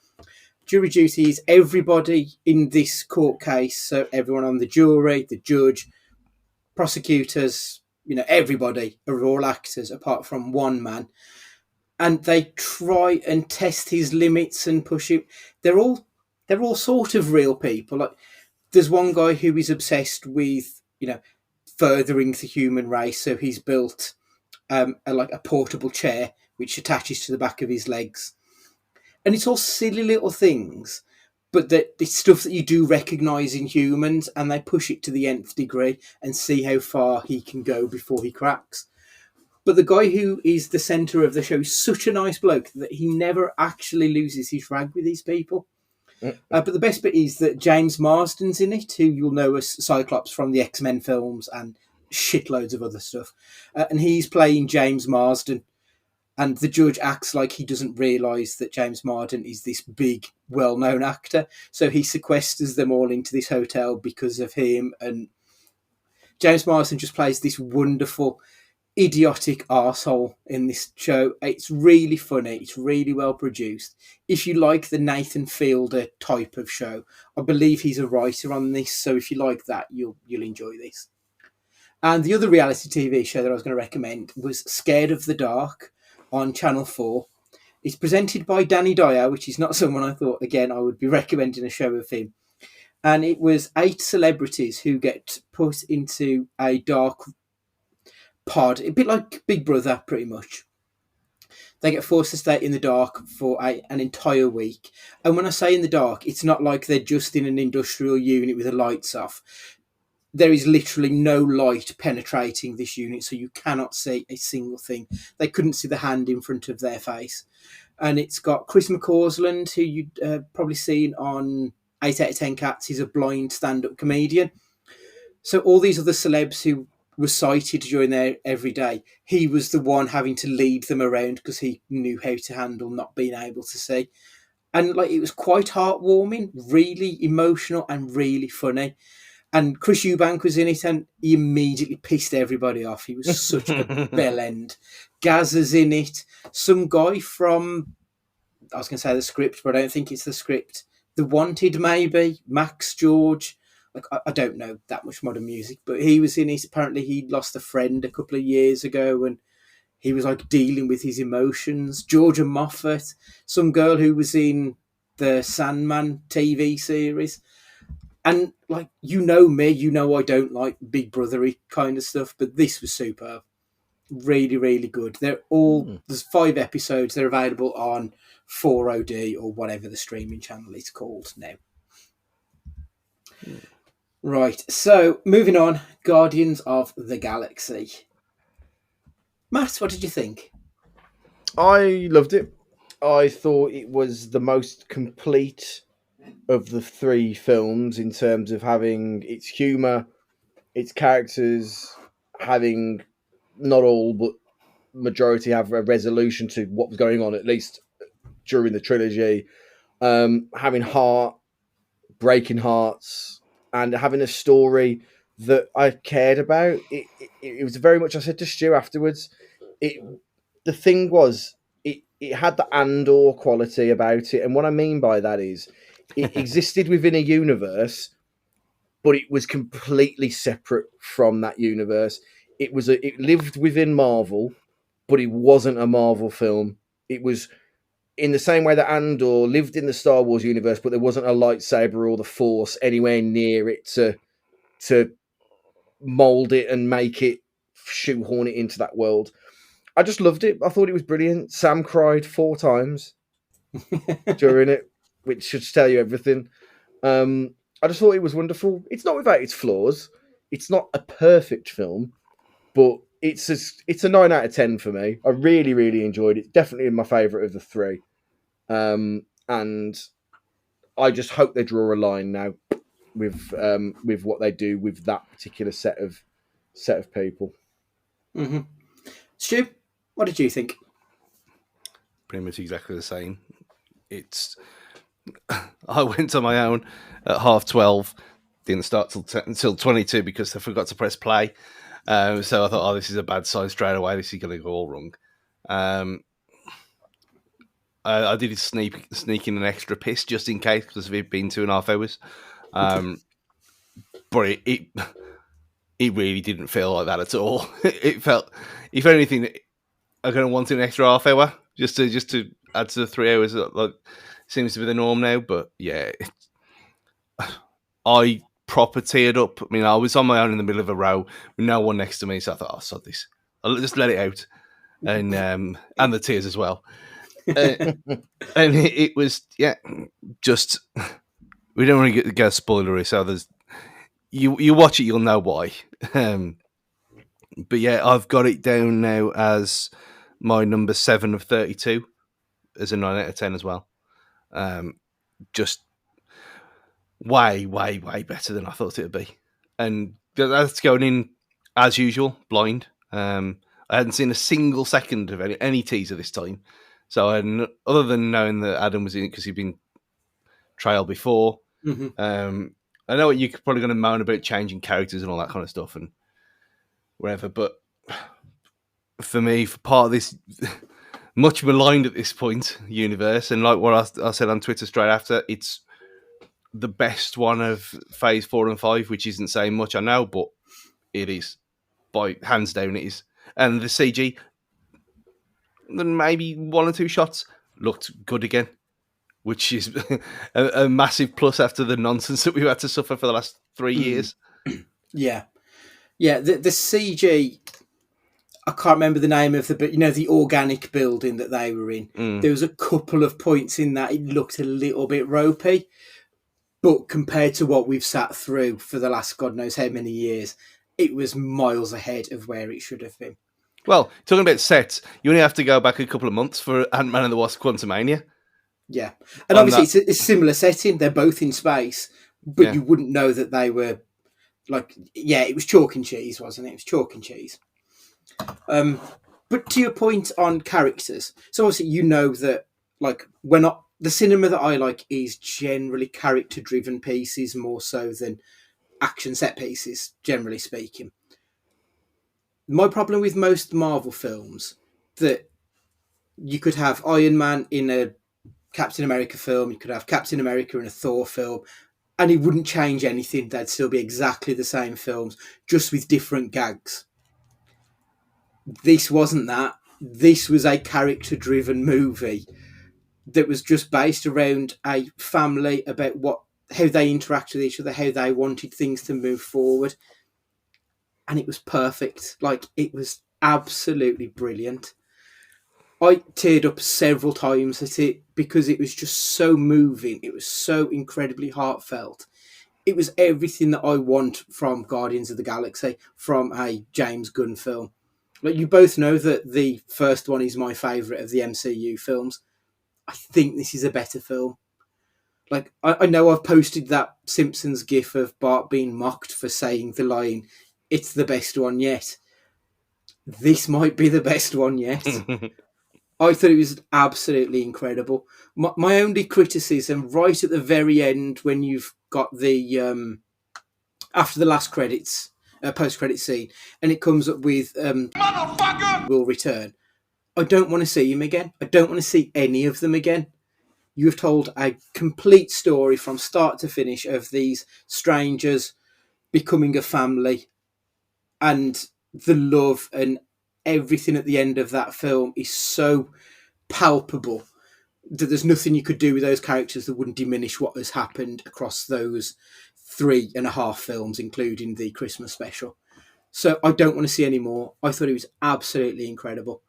Jury duty is everybody in this court case, so everyone on the jury, the judge, prosecutors, everybody are all actors apart from one man. And they try and test his limits and push him. They're all sort of real people. Like, there's one guy who is obsessed with, furthering the human race, so he's built a portable chair which attaches to the back of his legs. and it's all silly little things, but that it's stuff that you do recognise in humans, and they push it to the nth degree and see how far he can go before he cracks. But the guy who is the centre of the show is such a nice bloke that he never actually loses his rag with these people. But the best bit is that James Marsden's in it, who you'll know as Cyclops from the X-Men films and shitloads of other stuff. And he's playing James Marsden. And the judge acts like he doesn't realise that James Marsden is this big, well-known actor. So he sequesters them all into this hotel because of him. And James Marsden just plays this wonderful, idiotic arsehole in this show. It's really funny. It's really well produced. If you like the Nathan Fielder type of show, I believe he's a writer on this. So if you like that, you'll enjoy this. And the other reality TV show that I was going to recommend was Scared of the Dark on Channel 4. It's presented by Danny Dyer, which is not someone I thought, again, I would be recommending a show of him. And it was 8 celebrities who get put into a dark pod, a bit like Big Brother, pretty much. They get forced to stay in the dark for an entire week. And when I say in the dark, it's not like they're just in an industrial unit with the lights off. There is literally no light penetrating this unit, so you cannot see a single thing. They couldn't see the hand in front of their face. And it's got Chris McCausland, who you'd probably seen on 8 out of 10 Cats. He's a blind stand-up comedian. So all these other celebs who were sighted during their everyday, he was the one having to lead them around because he knew how to handle not being able to see. And like, it was quite heartwarming, really emotional, and really funny. And Chris Eubank was in it, and he immediately pissed everybody off. He was such a bell end. Gazza's in it. Some guy from, I was going to say the script, but I don't think it's the script. The Wanted, maybe. Max George. Like, I don't know that much modern music, but he was in it. Apparently he'd lost a friend a couple of years ago, and he was like dealing with his emotions. Georgia Moffat, some girl who was in the Sandman TV series. And like, you know me, you know I don't like Big Brothery kind of stuff, but this was superb. Really, really good. They're all, there's 5 episodes. They're available on 4OD or whatever the streaming channel is called now. Right, so moving on, Guardians of the Galaxy. Matt, what did you think? I loved it. I thought it was the most complete of the 3 films in terms of having its humour, its characters, having not all but majority have a resolution to what was going on, at least during the trilogy, having heart, breaking hearts, and having a story that I cared about. It was very much, I said to Stu afterwards, the thing was, it had the Andor quality about it. And what I mean by that is, it existed within a universe, but it was completely separate from that universe. It lived within Marvel, but it wasn't a Marvel film. It was in the same way that Andor lived in the Star Wars universe, but there wasn't a lightsaber or the Force anywhere near it to mold it and make it, shoehorn it into that world. I just loved it. I thought it was brilliant. Sam cried 4 times during it, which should tell you everything. I just thought it was wonderful. It's not without its flaws. It's not a perfect film, but it's a 9 out of 10 for me. I really, really enjoyed it. Definitely my favourite of the 3. And I just hope they draw a line now with what they do with that particular set of people. Mm-hmm. Stu, what did you think? Pretty much exactly the same. I went on my own at 12:30. Didn't start until 22 because I forgot to press play. So I thought, this is a bad sign straight away. This is going to go all wrong. I did sneak in an extra piss just in case because it'd been 2.5 hours. But it really didn't feel like that at all. It felt, if anything, I'm going to want an extra half hour just to add to the 3 hours. Like, seems to be the norm now. But yeah, I proper teared up. I mean, I was on my own in the middle of a row with no one next to me, so I thought, sod this. I'll just let it out, and the tears as well. uh, and it was just we don't want to get spoilery, so there's you watch it, you'll know why. But yeah, I've got it down now as my number 7 of 32 as a 9 out of 10 as well. Just way better than I thought it would be, and that's going in as usual blind. I hadn't seen a single second of any teaser this time, so other than knowing that Adam was in it because he'd been trailed before. Mm-hmm. I know you're probably going to moan about changing characters and all that kind of stuff and whatever, but for me, for part of this much maligned at this point universe, and like what I said on Twitter straight after, it's the best one of phase 4 and 5, which isn't saying much, I know, but it is by hands down. It is, and the CG, then maybe 1 or 2 shots looked good again, which is a massive plus after the nonsense that we've had to suffer for the last 3 years. Yeah. The CG. I can't remember the name of but the organic building that they were in. There was a couple of points in that it looked a little bit ropey, but compared to what we've sat through for the last God knows how many years, it was miles ahead of where it should have been. Well, talking about sets, you only have to go back a couple of months for Ant-Man and the Wasp: Quantumania. Yeah, and obviously it's a similar setting. They're both in space, but you wouldn't know that they were it was chalk and cheese, wasn't it? It was chalk and cheese. But to your point on characters, so obviously that we're not the cinema that I like is generally character-driven pieces more so than action set pieces, generally speaking. My problem with most Marvel films that you could have Iron Man in a Captain America film, you could have Captain America in a Thor film, and it wouldn't change anything. They'd still be exactly the same films, just with different gags. This wasn't that. This was a character-driven movie that was just based around a family, about how they interact with each other, how they wanted things to move forward. And it was perfect. It was absolutely brilliant. I teared up several times at it because it was just so moving. It was so incredibly heartfelt. It was everything that I want from Guardians of the Galaxy, from a James Gunn film. You both know that the first one is my favourite of the MCU films. I think this is a better film. I know I've posted that Simpsons gif of Bart being mocked for saying the line, "It's the best one yet." This might be the best one yet. I thought it was absolutely incredible. My only criticism, right at the very end, when you've got the after the last credits, post-credit scene, and it comes up with "Motherfucker will return." I don't want to see him again. I don't want to see any of them again. You have told a complete story from start to finish of these strangers becoming a family, and the love and everything at the end of that film is so palpable that there's nothing you could do with those characters that wouldn't diminish what has happened across those 3.5 films, including the Christmas special. So I don't want to see any more. I thought it was absolutely incredible.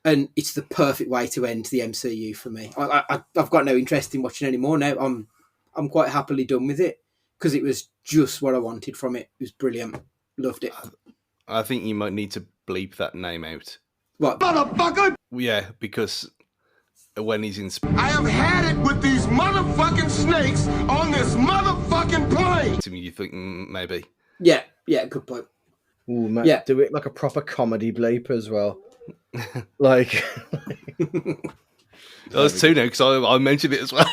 And it's the perfect way to end the MCU for me. I've got no interest in watching any more now. I'm quite happily done with it because it was just what I wanted from it. It was brilliant. Loved it. I think you might need to bleep that name out. What? Motherfucker! Yeah, because when he's in I have had it with these motherfucking snakes on this motherfucking plane. To me, you think maybe. Yeah, good point. Ooh, Matt, do it like a proper comedy bleep as well. There's 2 now because I mentioned it as well.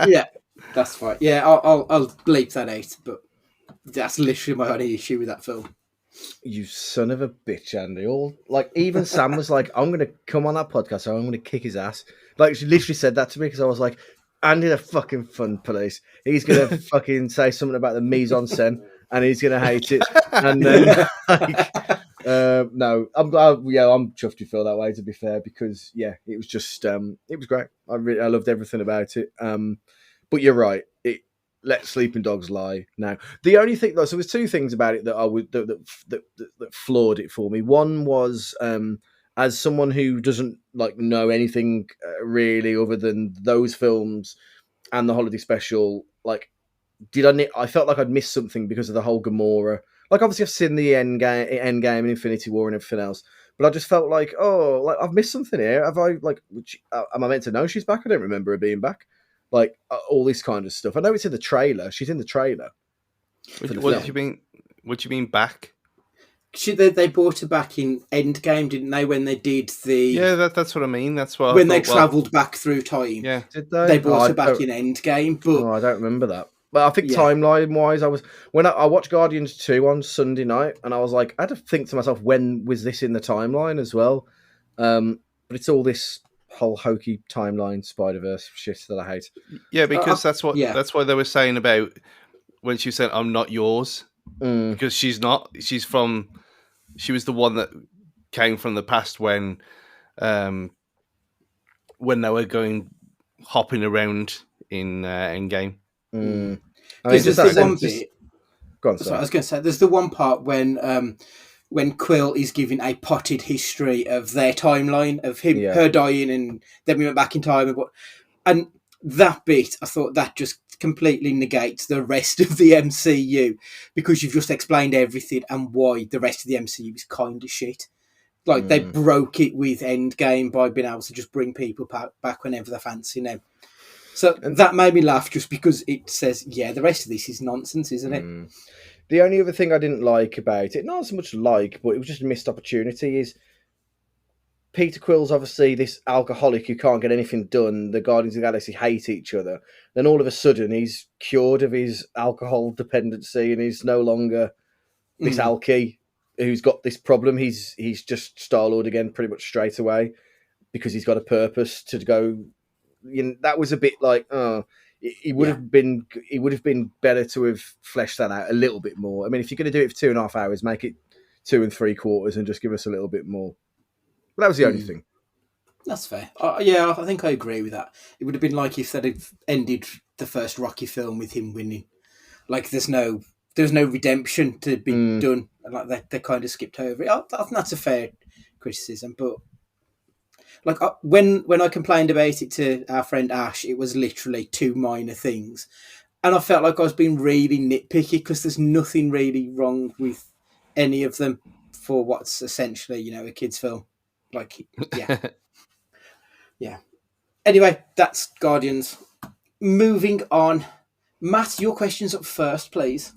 Yeah, that's fine. Yeah, I'll bleep that out, but that's literally my only issue with that film. You son of a bitch, Andy. Even Sam was like, I'm going to come on that podcast, so I'm going to kick his ass. She literally said that to me because I was like, Andy, the fucking fun police. He's going to fucking say something about the mise en scène and he's going to hate it. And then, no, I'm chuffed you feel that way, to be fair, because, it was just, it was great. I loved everything about it. But you're right. Let sleeping dogs lie now. The only thing, though, so there's 2 things about it that that floored it for me. One was, and as someone who doesn't like know anything really other than those films and the holiday special, like, I felt like I'd missed something because of the whole Gamora. Like, obviously, I've seen the End Game and Infinity War and everything else, but I just felt like, oh, like I've missed something here. Have I am I meant to know she's back? I don't remember her being back. Like all this kind of stuff. I know it's in the trailer. She's in the trailer. What do you mean? What do you mean back? They brought her back in Endgame, didn't they? When they did that's what I mean. That's why when they travelled back through time. Yeah, did they? They brought her back in Endgame, but I don't remember that. But I think timeline wise, when I watched Guardians 2 on Sunday night, and I was like, I had to think to myself, when was this in the timeline as well? But it's all this whole hokey timeline Spider-Verse shit that I hate. Yeah, because that's why they were saying about when she said, "I'm not yours," because she's not. She was the one that came from the past when they were hopping around in Endgame. I mean, there's the one bit. Go on, sorry, I was going to say, there's the one part when Quill is giving a potted history of their timeline of her dying, and then we went back in time, and that bit, I thought that just completely negates the rest of the MCU because you've just explained everything and why the rest of the MCU is kind of shit. Like they broke it with Endgame by being able to just bring people back whenever they fancy now. So that made me laugh just because it says, the rest of this is nonsense, isn't it? The only other thing I didn't like about it, not so much like, but it was just a missed opportunity, is Peter Quill's obviously this alcoholic who can't get anything done. The Guardians of the Galaxy hate each other. Then all of a sudden he's cured of his alcohol dependency and he's no longer this alky who's got this problem. He's just Star-Lord again pretty much straight away because he's got a purpose to go. That was a bit like, it would have been better to have fleshed that out a little bit more. I mean, if you're going to do it for 2.5 hours, make it 2 3/4 and just give us a little bit more. But that was the only thing. That's fair. I think I agree with that. It would have been like if they'd ended the first Rocky film with him winning. Like there's no redemption to be done. Like they kind of skipped over it. I think that's a fair criticism, but. Like when I complained about it to our friend Ash, it was literally 2 minor things, and I felt like I was being really nitpicky because there's nothing really wrong with any of them for what's essentially a kids' film. Like yeah. Anyway, that's Guardians. Moving on, Matt, your question's up first, please.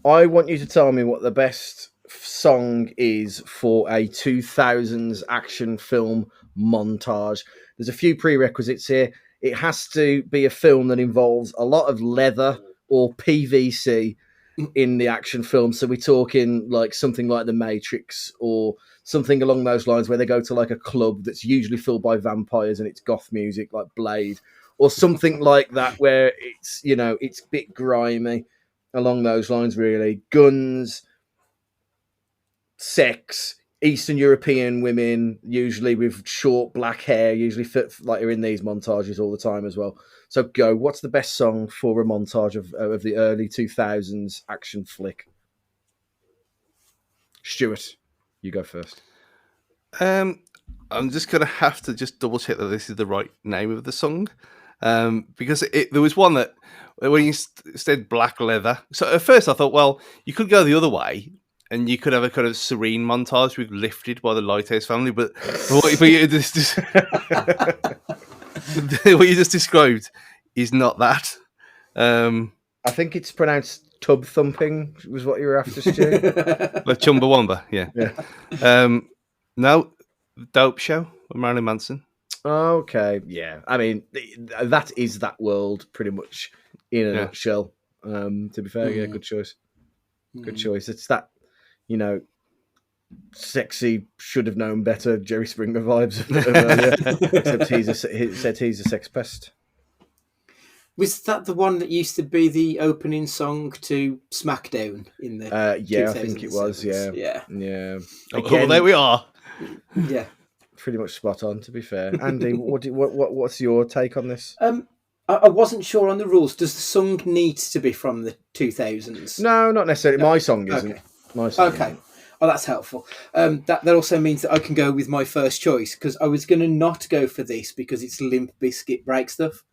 I want you to tell me what the best song is for a 2000s action film montage. There's a few prerequisites here. It has to be a film that involves a lot of leather or PVC in the action film. So we're talking like something like The Matrix or something along those lines where they go to like a club that's usually filled by vampires and it's goth music like Blade or something like that where it's, it's a bit grimy along those lines really. Guns, sex, Eastern European women, usually with short black hair, usually fit like are in these montages all the time as well. So go, what's the best song for a montage of the early 2000s action flick? Stuart, you go first. I'm just going to have to just double check that this is the right name of the song. Because there was one that when you said black leather. So at first I thought, well, you could go the other way and you could have a kind of serene montage with Lifted by the Lighthouse Family, but what you just described is not that. I think it's pronounced tub thumping was what you were after, Stu. Like Chumbawamba, yeah. No, Dope Show with Marilyn Manson. Okay, yeah. I mean, that is that world pretty much in a nutshell. To be fair, yeah, good choice. Good choice. It's that, sexy, should have known better Jerry Springer vibes of earlier. Except he said he's a sex pest. Was that the one that used to be the opening song to SmackDown in the? Yeah, I think it was. Yeah. Again, Again, there we are. Yeah, pretty much spot on. To be fair, Andy, what's your take on this? I wasn't sure on the rules. Does the song need to be from the 2000s? No, not necessarily. My song isn't. Okay. My song. Okay. Isn't. Oh, that's helpful. That also means that I can go with my first choice, because I was going to not go for this because it's Limp Bizkit Break Stuff.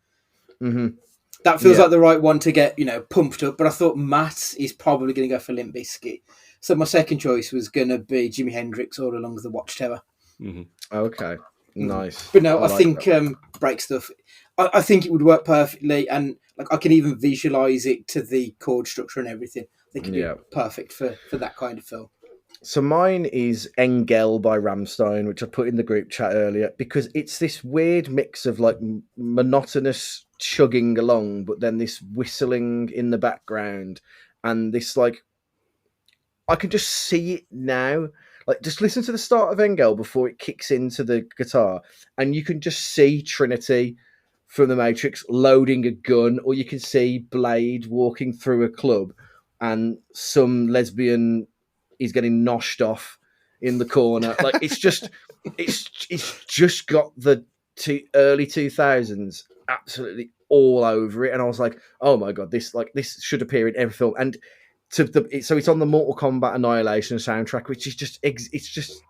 Mm-hmm. That feels Yeah. like the right one to get, pumped up. But I thought Matt is probably going to go for Limp Bizkit. So my second choice was going to be Jimi Hendrix All Along the Watchtower. Mm-hmm. Okay. Nice. But no, I I like think that. Break Stuff, I think it would work perfectly. And like I can even visualize it to the chord structure and everything. I think it'd Yeah. be perfect for that kind of film. So mine is Engel by Rammstein, which I put in the group chat earlier, because it's this weird mix of like monotonous chugging along, but then this whistling in the background, and this like I can just see it now. Like, just listen to the start of Engel before it kicks into the guitar, and you can just see Trinity from the Matrix loading a gun, or you can see Blade walking through a club, and some lesbian is getting noshed off in the corner. Like, it's just got the early 2000s absolutely all over it, and I was like, oh my god, this should appear in every film. And so it's on the Mortal Kombat Annihilation soundtrack, which is just it's just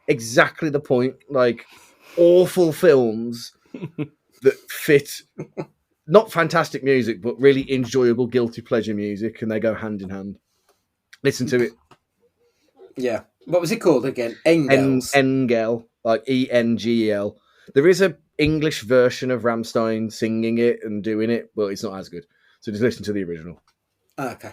exactly the point. Like, awful films that fit not fantastic music, but really enjoyable guilty pleasure music, and they go hand in hand. Listen to it. Yeah. What was it called again? Engels. Engel, like Engel. There is a English version of Rammstein singing it and doing it, but it's not as good. So just listen to the original. Okay.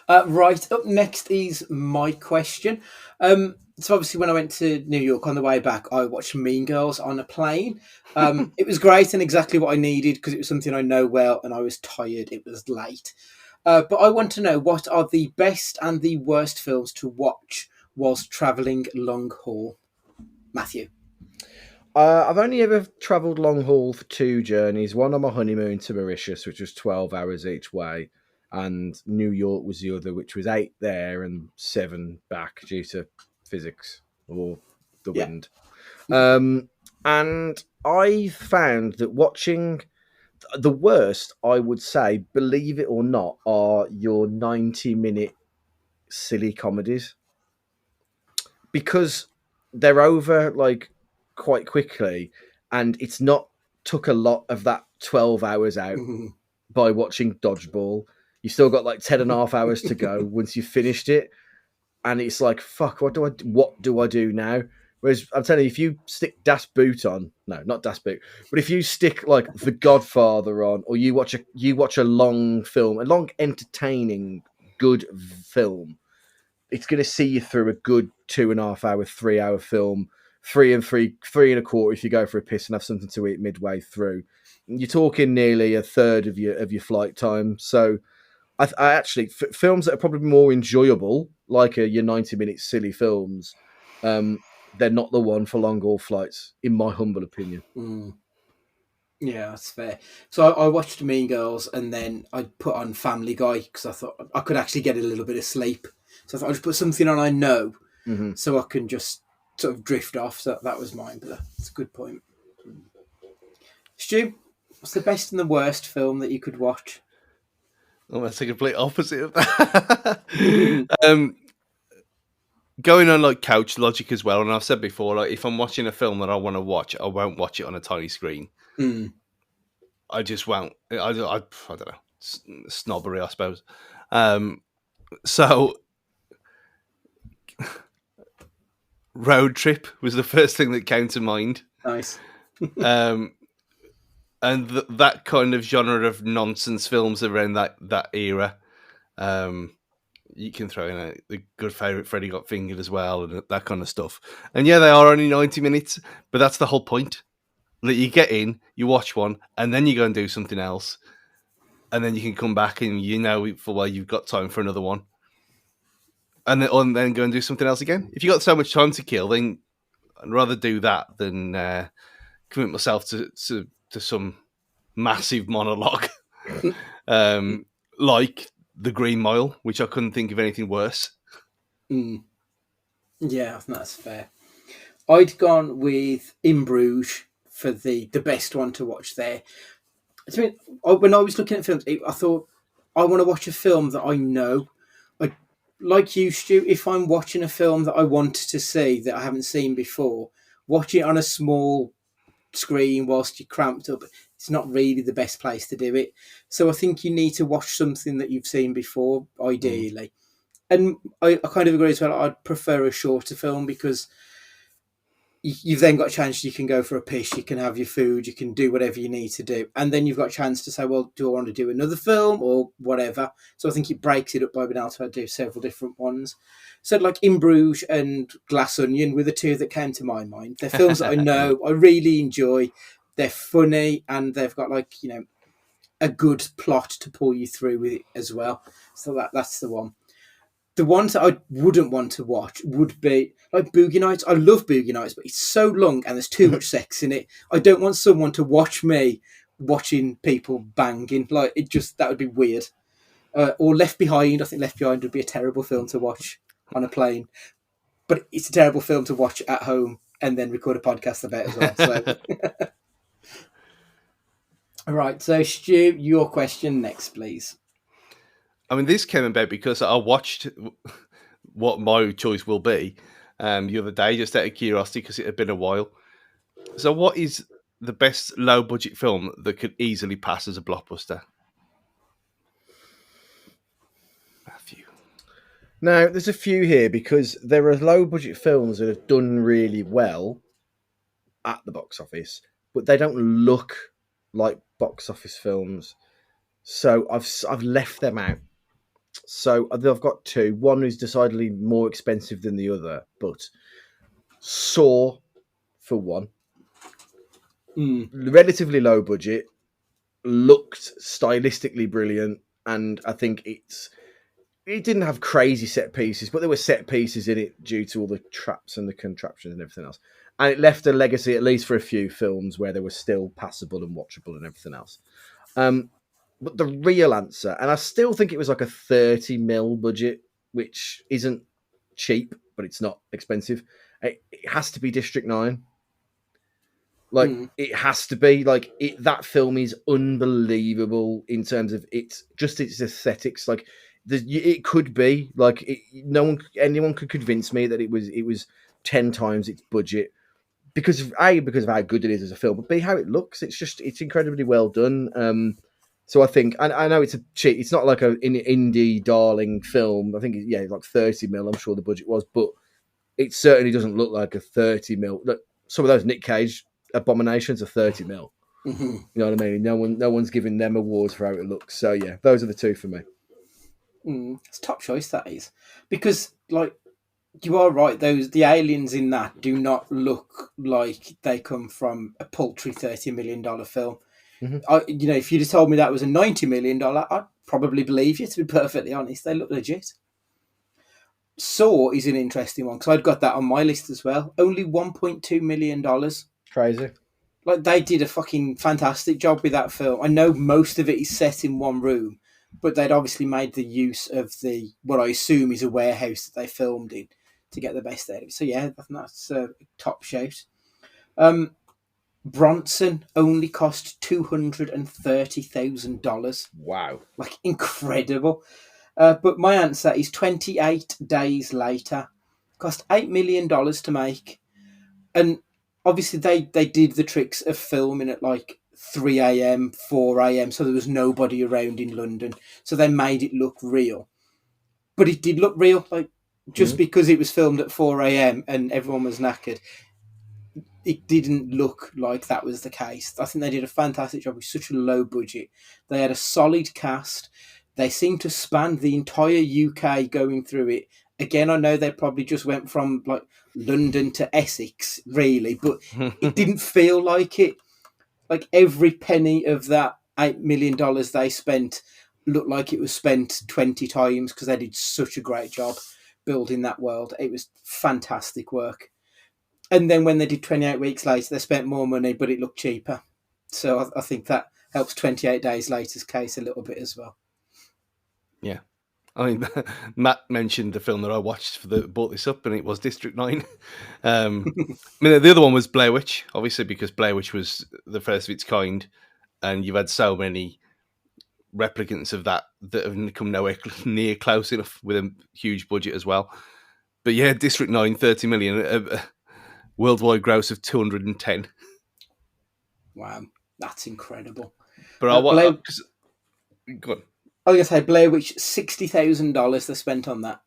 Right, up next is my question. So obviously when I went to New York on the way back, I watched Mean Girls on a plane. It was great and exactly what I needed because it was something I know well and I was tired. It was late. But I want to know, what are the best and the worst films to watch whilst travelling long haul? Matthew. I've only ever travelled long haul for 2 journeys. One on my honeymoon to Mauritius, which was 12 hours each way, and New York was the other, which was 8 there and 7 back due to physics or the Yeah. wind. And I found that watching the worst, I would say, believe it or not, are your 90-minute silly comedies, because they're over like quite quickly, and it's not took a lot of that 12 hours out by watching Dodgeball. You still got like 10 and a half hours to go once you've finished it, and it's like, fuck, what do I do now? Whereas I'm telling you, if you stick Das Boot on, no, not Das Boot, but if you stick like The Godfather on, or you watch a long film, a long entertaining good film, it's going to see you through a good 2.5 hour, 3 hour film, 3 and 3 and a quarter if you go for a piss and have something to eat midway through. You're talking nearly a third of your flight time. So I actually films that are probably more enjoyable, like your 90-minute silly films, they're not the one for long haul flights, in my humble opinion. Yeah, that's fair. So I watched Mean Girls and then I put on Family Guy because I thought I could actually get a little bit of sleep. So I thought I'll just put something on I know so I can just sort of drift off. So that was mine, but that's a good point. Stu, what's the best and the worst film that you could watch? Oh, that's the complete opposite of that. Going on like couch logic as well, and I've said before, like if I'm watching a film that I want to watch, I won't watch it on a tiny screen. I just won't. I don't know, snobbery, I suppose. So, Road Trip was the first thing that came to mind. Nice. And that kind of genre of nonsense films around that era. You can throw in the good favourite Freddy Got Fingered as well, and that kind of stuff. And yeah, they are only 90 minutes, but that's the whole point. That you get in, you watch one, and then you go and do something else, and then you can come back and you've got time for another one, and then go and do something else again. If you got so much time to kill, then I'd rather do that than commit myself to some massive monologue, like The Green Mile, which I couldn't think of anything worse. Yeah, that's fair. I'd gone with In Bruges for the best one to watch there. I mean, when I was looking at films, I thought I want to watch a film that I know. like you, Stu, if I'm watching a film that I want to see that I haven't seen before, watching it on a small screen whilst you're cramped up, it's not really the best place to do it. So I think you need to watch something that you've seen before, ideally. And I kind of agree as well. I'd prefer a shorter film because you've then got a chance. You can go for a piss, you can have your food, you can do whatever you need to do, and then you've got a chance to say, well, do I want to do another film or whatever? So I think it breaks it up by being able to do several different ones. So like In Bruges and Glass Onion were the two that came to my mind. They're films that I know I really enjoy. They're funny and they've got like, you know, a good plot to pull you through with it as well. So that's the one. The ones that I wouldn't want to watch would be like Boogie Nights. I love Boogie Nights, but it's so long and there's too much sex in it. I don't want someone to watch me watching people banging. Like it just that would be weird. Or Left Behind. I think Left Behind would be a terrible film to watch on a plane, but it's a terrible film to watch at home and then record a podcast about as well. So, all right. So Stu, your question next, please. I mean, this came about because I watched what my choice will be the other day, just out of curiosity, because it had been a while. So, what is the best low budget film that could easily pass as a blockbuster? Matthew. Now, there's a few here because there are low budget films that have done really well at the box office, but they don't look like box office films. So I've left them out. So I've got two. One is decidedly more expensive than the other, but Saw, for one, relatively low budget, looked stylistically brilliant, and I think it didn't have crazy set pieces, but there were set pieces in it due to all the traps and the contraptions and everything else. And it left a legacy, at least for a few films, where they were still passable and watchable and everything else. But the real answer, and I still think it was like a 30 mil budget, which isn't cheap, but it's not expensive. It has to be District 9. Like, it has to be. Like, that film is unbelievable in terms of its aesthetics. Like, it could be like anyone could convince me that it was 10 times its budget because of how good it is as a film, but B, how it looks. It's incredibly well done. So I think I know it's not like an indie darling film. I think like 30 mil. I'm sure the budget was, but it certainly doesn't look like a 30 mil. Look, some of those Nick Cage abominations are 30 mil. You know what I mean? No one's giving them awards for how it looks. So yeah, those are the two for me. It's top choice, that is, because like you are right. The aliens in that do not look like they come from a paltry $30 million film. If you just told me that was a $90 million, I'd probably believe you. To be perfectly honest, they look legit. Saw is an interesting one because I'd got that on my list as well. Only $1.2 million. Crazy. Like they did a fucking fantastic job with that film. I know most of it is set in one room, but they'd obviously made the use of what I assume is a warehouse that they filmed in to get the best out of it. So yeah, I think that's a top shout. Bronson only cost $230,000. Wow. Like incredible. But my answer is 28 Days Later. Cost $8 million to make. And obviously they did the tricks of filming at like 3 a.m, 4 a.m, so there was nobody around in London. So they made it look real. But it did look real. Like just because it was filmed at 4 a.m. and everyone was knackered, it didn't look like that was the case. I think they did a fantastic job with such a low budget. They had a solid cast. They seemed to span the entire UK going through it. Again, I know they probably just went from like London to Essex, really, but it didn't feel like it. Like every penny of that $8 million they spent looked like it was spent 20 times because they did such a great job building that world. It was fantastic work. And then when they did 28 weeks later, they spent more money, but it looked cheaper. So I think that helps 28 Days Later's case a little bit as well. Yeah. I mean, Matt mentioned the film that I watched brought this up, and it was District 9. I mean, the other one was Blair Witch, obviously, because Blair Witch was the first of its kind, and you've had so many replicants of that have come nowhere near close enough with a huge budget as well. But yeah, District 9, 30 million, a worldwide gross of 210. Wow, that's incredible. But I Blair, go on. I was going to say, Blair Witch, $60,000 they spent on that.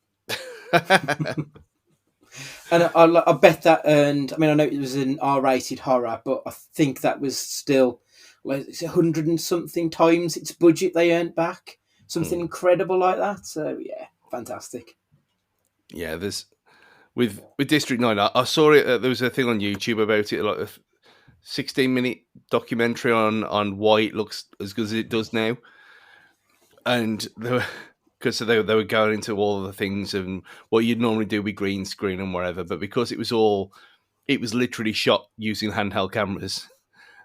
And I bet that earned, I mean, I know it was an R-rated horror, but I think that was still like 100 and something times its budget they earned back. Something incredible like that. So, yeah, fantastic. Yeah, there's with District 9, I saw it, there was a thing on YouTube about it, like a 16-minute documentary on why it looks as good as it does now. And because they were going into all the things and what you'd normally do with green screen and whatever, but because it was literally shot using handheld cameras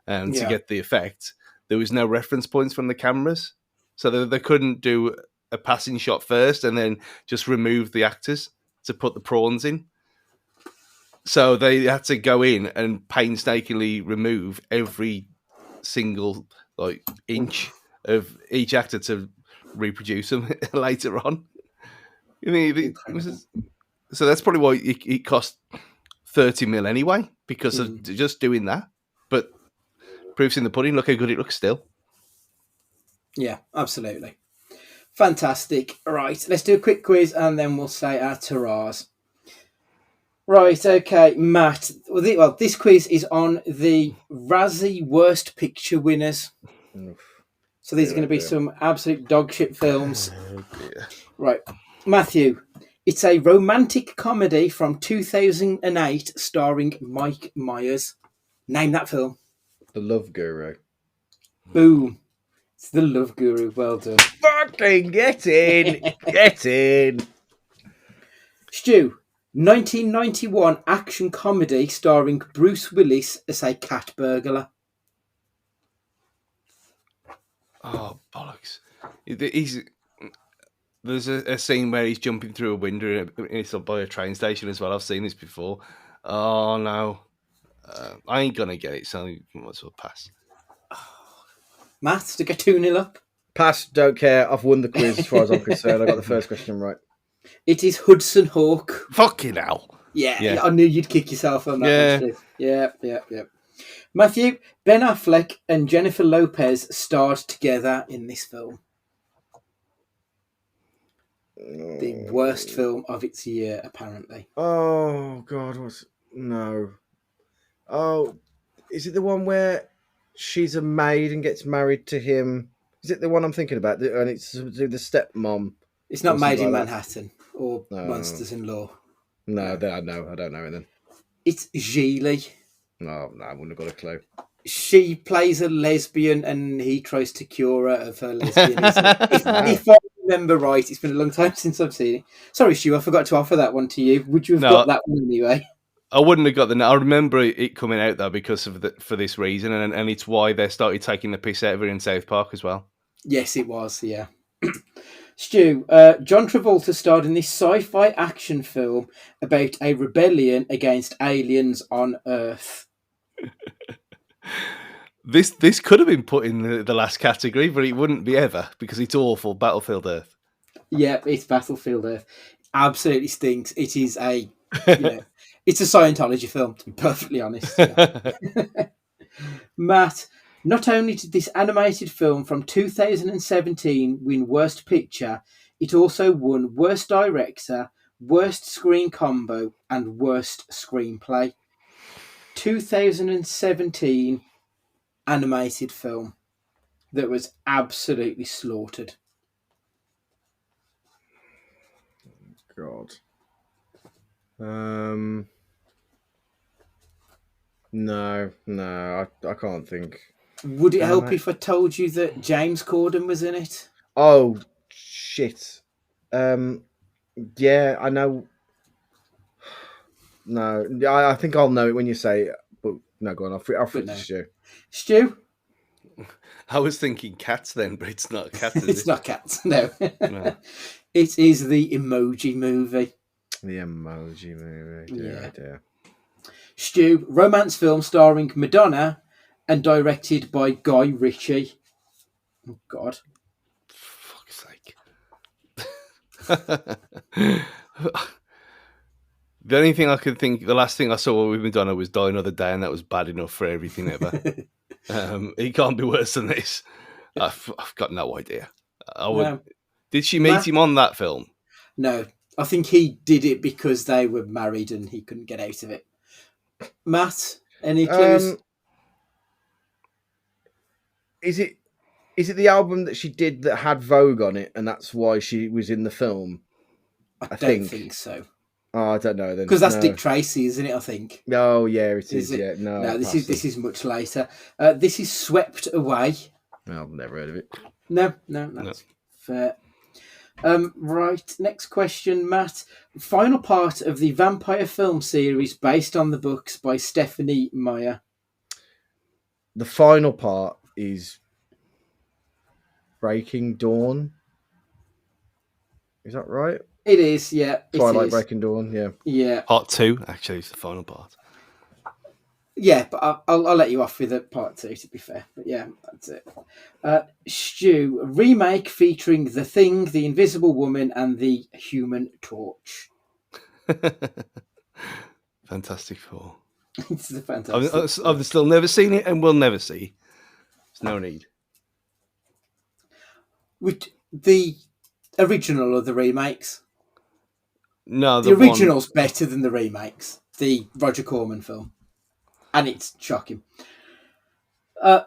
to get the effect, there was no reference points from the cameras, so they couldn't do a passing shot first and then just remove the actors to put the prawns in. So they had to go in and painstakingly remove every single inch of each actor to reproduce them later on. So that's probably why it cost 30 mil anyway, because of just doing that. But proof's in the pudding. Look how good it looks still. Yeah, absolutely. Fantastic. Right, let's do a quick quiz and then we'll say our hurrahs. Right, okay, Matt. Well, this quiz is on the Razzie Worst Picture winners. So these are going to be some absolute dog shit films. Right, Matthew. It's a romantic comedy from 2008 starring Mike Myers. Name that film. The Love Guru. Boom. It's The Love Guru. Well done. Fucking get in. Get in. Stu. 1991 action comedy starring Bruce Willis as a cat burglar. Oh, bollocks. There's a scene where he's jumping through a window and it's by a train station as well. I've seen this before. Oh, no. I ain't going to get it, so I might as well pass. Matt, to get 2-0 up. Pass, don't care. I've won the quiz as far as I'm concerned. I got the first question right. It is Hudson Hawk. Fucking hell. Yeah, I knew you'd kick yourself on that one, Stu. Yeah. Matthew, Ben Affleck and Jennifer Lopez starred together in this film. The worst film of its year, apparently. Oh, God. No. Oh, is it the one where she's a maid and gets married to him? Is it the one I'm thinking about? And it's the stepmom. It's not Made in Manhattan or Monsters in Law. No, I don't know it then. It's Gigli. No, I wouldn't have got a clue. She plays a lesbian and he tries to cure her of her lesbianism. if I remember right, it's been a long time since I've seen it. Sorry, Stu, I forgot to offer that one to you. Would you have got that one anyway? I wouldn't have got I remember it coming out though because of for this reason, and it's why they started taking the piss out of her in South Park as well. Yes, it was. Yeah. Stu, John Travolta starred in this sci-fi action film about a rebellion against aliens on Earth. This could have been put in the last category, but it wouldn't be ever because it's awful. Battlefield Earth. Yeah, it's Battlefield Earth. Absolutely stinks. It is it's a Scientology film, to be perfectly honest. Yeah. Matt, not only did this animated film from 2017 win Worst Picture, it also won Worst Director, Worst Screen Combo, and Worst Screenplay. 2017 animated film that was absolutely slaughtered. God. No, I can't think. Would it help if I told you that James Corden was in it? Oh, shit. Yeah, I know. No, I think I'll know it when you say it. But no, go on. I'll flip to Stu. Stu? I was thinking cats then, but it's not cats. It's not cats, no. It is the Emoji Movie. The Emoji Movie. Yeah. Stu, romance film starring Madonna and directed by Guy Ritchie. Oh, God. The only thing I could think, the last thing I saw with Madonna was Die Another Day, and that was bad enough for everything ever. It can't be worse than this. I've got no idea. No. Did she meet him on that film? No, I think he did it because they were married and he couldn't get out of it. Matt, any clues? Is it the album that she did that had Vogue on it, and that's why she was in the film? I don't think so. Oh, I don't know then. Because that's Dick Tracy, isn't it? I think. Oh yeah, it is. It? Yeah, no. This is much later. This is Swept Away. Oh, I've never heard of it. No, that's fair. Right, next question, Matt. Final part of the vampire film series based on the books by Stephanie Meyer. The final part is Breaking Dawn. Is that right? It is, yeah. Twilight Breaking Dawn, yeah. Yeah. Part 2, actually, is the final part. Yeah, but I'll let you off with a part 2, to be fair. But yeah, that's it. Stu, a remake featuring The Thing, The Invisible Woman, and The Human Torch. Fantastic Four. It's the Fantastic I've still never seen it and will never see. There's no need. With the original or the remakes? No, the original's better than the remakes. The Roger Corman film. And it's shocking.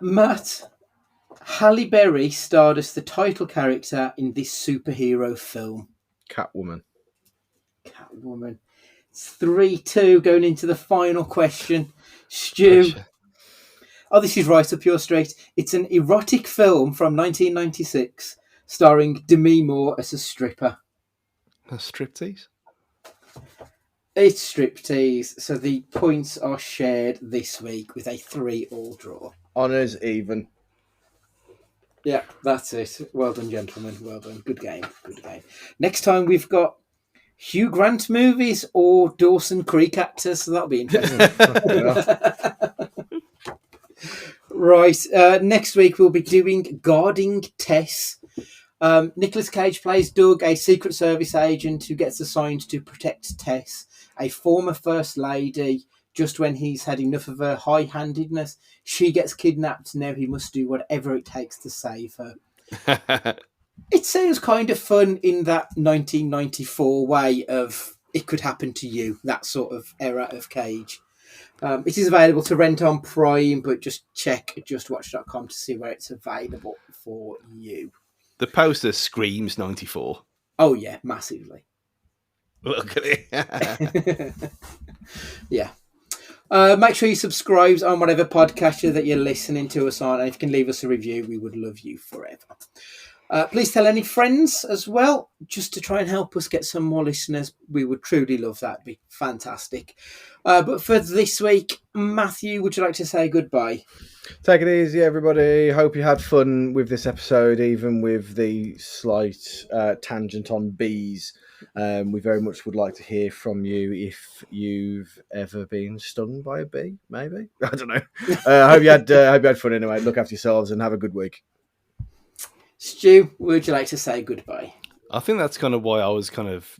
Matt, Halle Berry starred as the title character in this superhero film. Catwoman. It's 3-2 going into the final question. Stu. Pressure. Oh, this is right up your street. It's an erotic film from 1996 starring Demi Moore as a stripper. A striptease? It's striptease, so the points are shared this week with a 3-all draw. Honours even. Yeah, that's it. Well done, gentlemen. Well done. Good game. Next time we've got Hugh Grant movies or Dawson Creek actors, so that'll be interesting. Right. Next week we'll be doing Guarding Tess. Nicolas Cage plays Doug, a Secret Service agent who gets assigned to protect Tess, a former First Lady. Just when he's had enough of her high-handedness, she gets kidnapped. Now he must do whatever it takes to save her. It sounds kind of fun in that 1994 way of it could happen to you, that sort of era of Cage. It is available to rent on Prime, but just check justwatch.com to see where it's available for you. The poster screams 94. Oh, yeah, massively. Look at it. Yeah. Make sure you subscribe on whatever podcatcher that you're listening to us on, and if you can leave us a review, we would love you forever. Please tell any friends as well, just to try and help us get some more listeners. We would truly love that. It'd be fantastic. But for this week, Matthew, would you like to say goodbye? Take it easy, everybody. Hope you had fun with this episode, even with the slight tangent on bees. We very much would like to hear from you if you've ever been stung by a bee, maybe. I don't know. I hope you had fun anyway. Look after yourselves and have a good week. Stu, would you like to say goodbye? I think that's kind of why I was kind of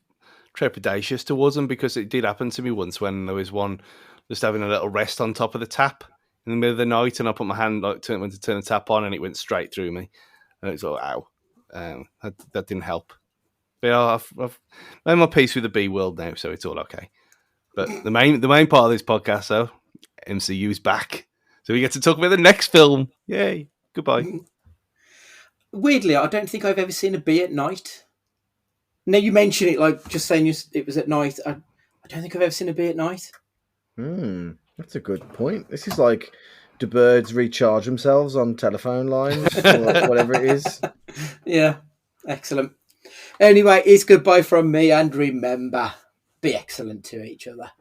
trepidatious towards them, because it did happen to me once when there was one just having a little rest on top of the tap in the middle of the night, and I put my hand went to turn the tap on, and it went straight through me, and it was like, ow. That didn't help. But yeah, I've made my peace with the bee world now, so it's all okay. But the main part of this podcast, though, MCU's back, so we get to talk about the next film. Yay! Goodbye. Weirdly, I don't think I've ever seen a bee at night. Now you mention it, like just saying it was at night. I don't think I've ever seen a bee at night. That's a good point. This is like, do birds recharge themselves on telephone lines or whatever it is? Yeah, excellent. Anyway, it's goodbye from me, and remember, be excellent to each other.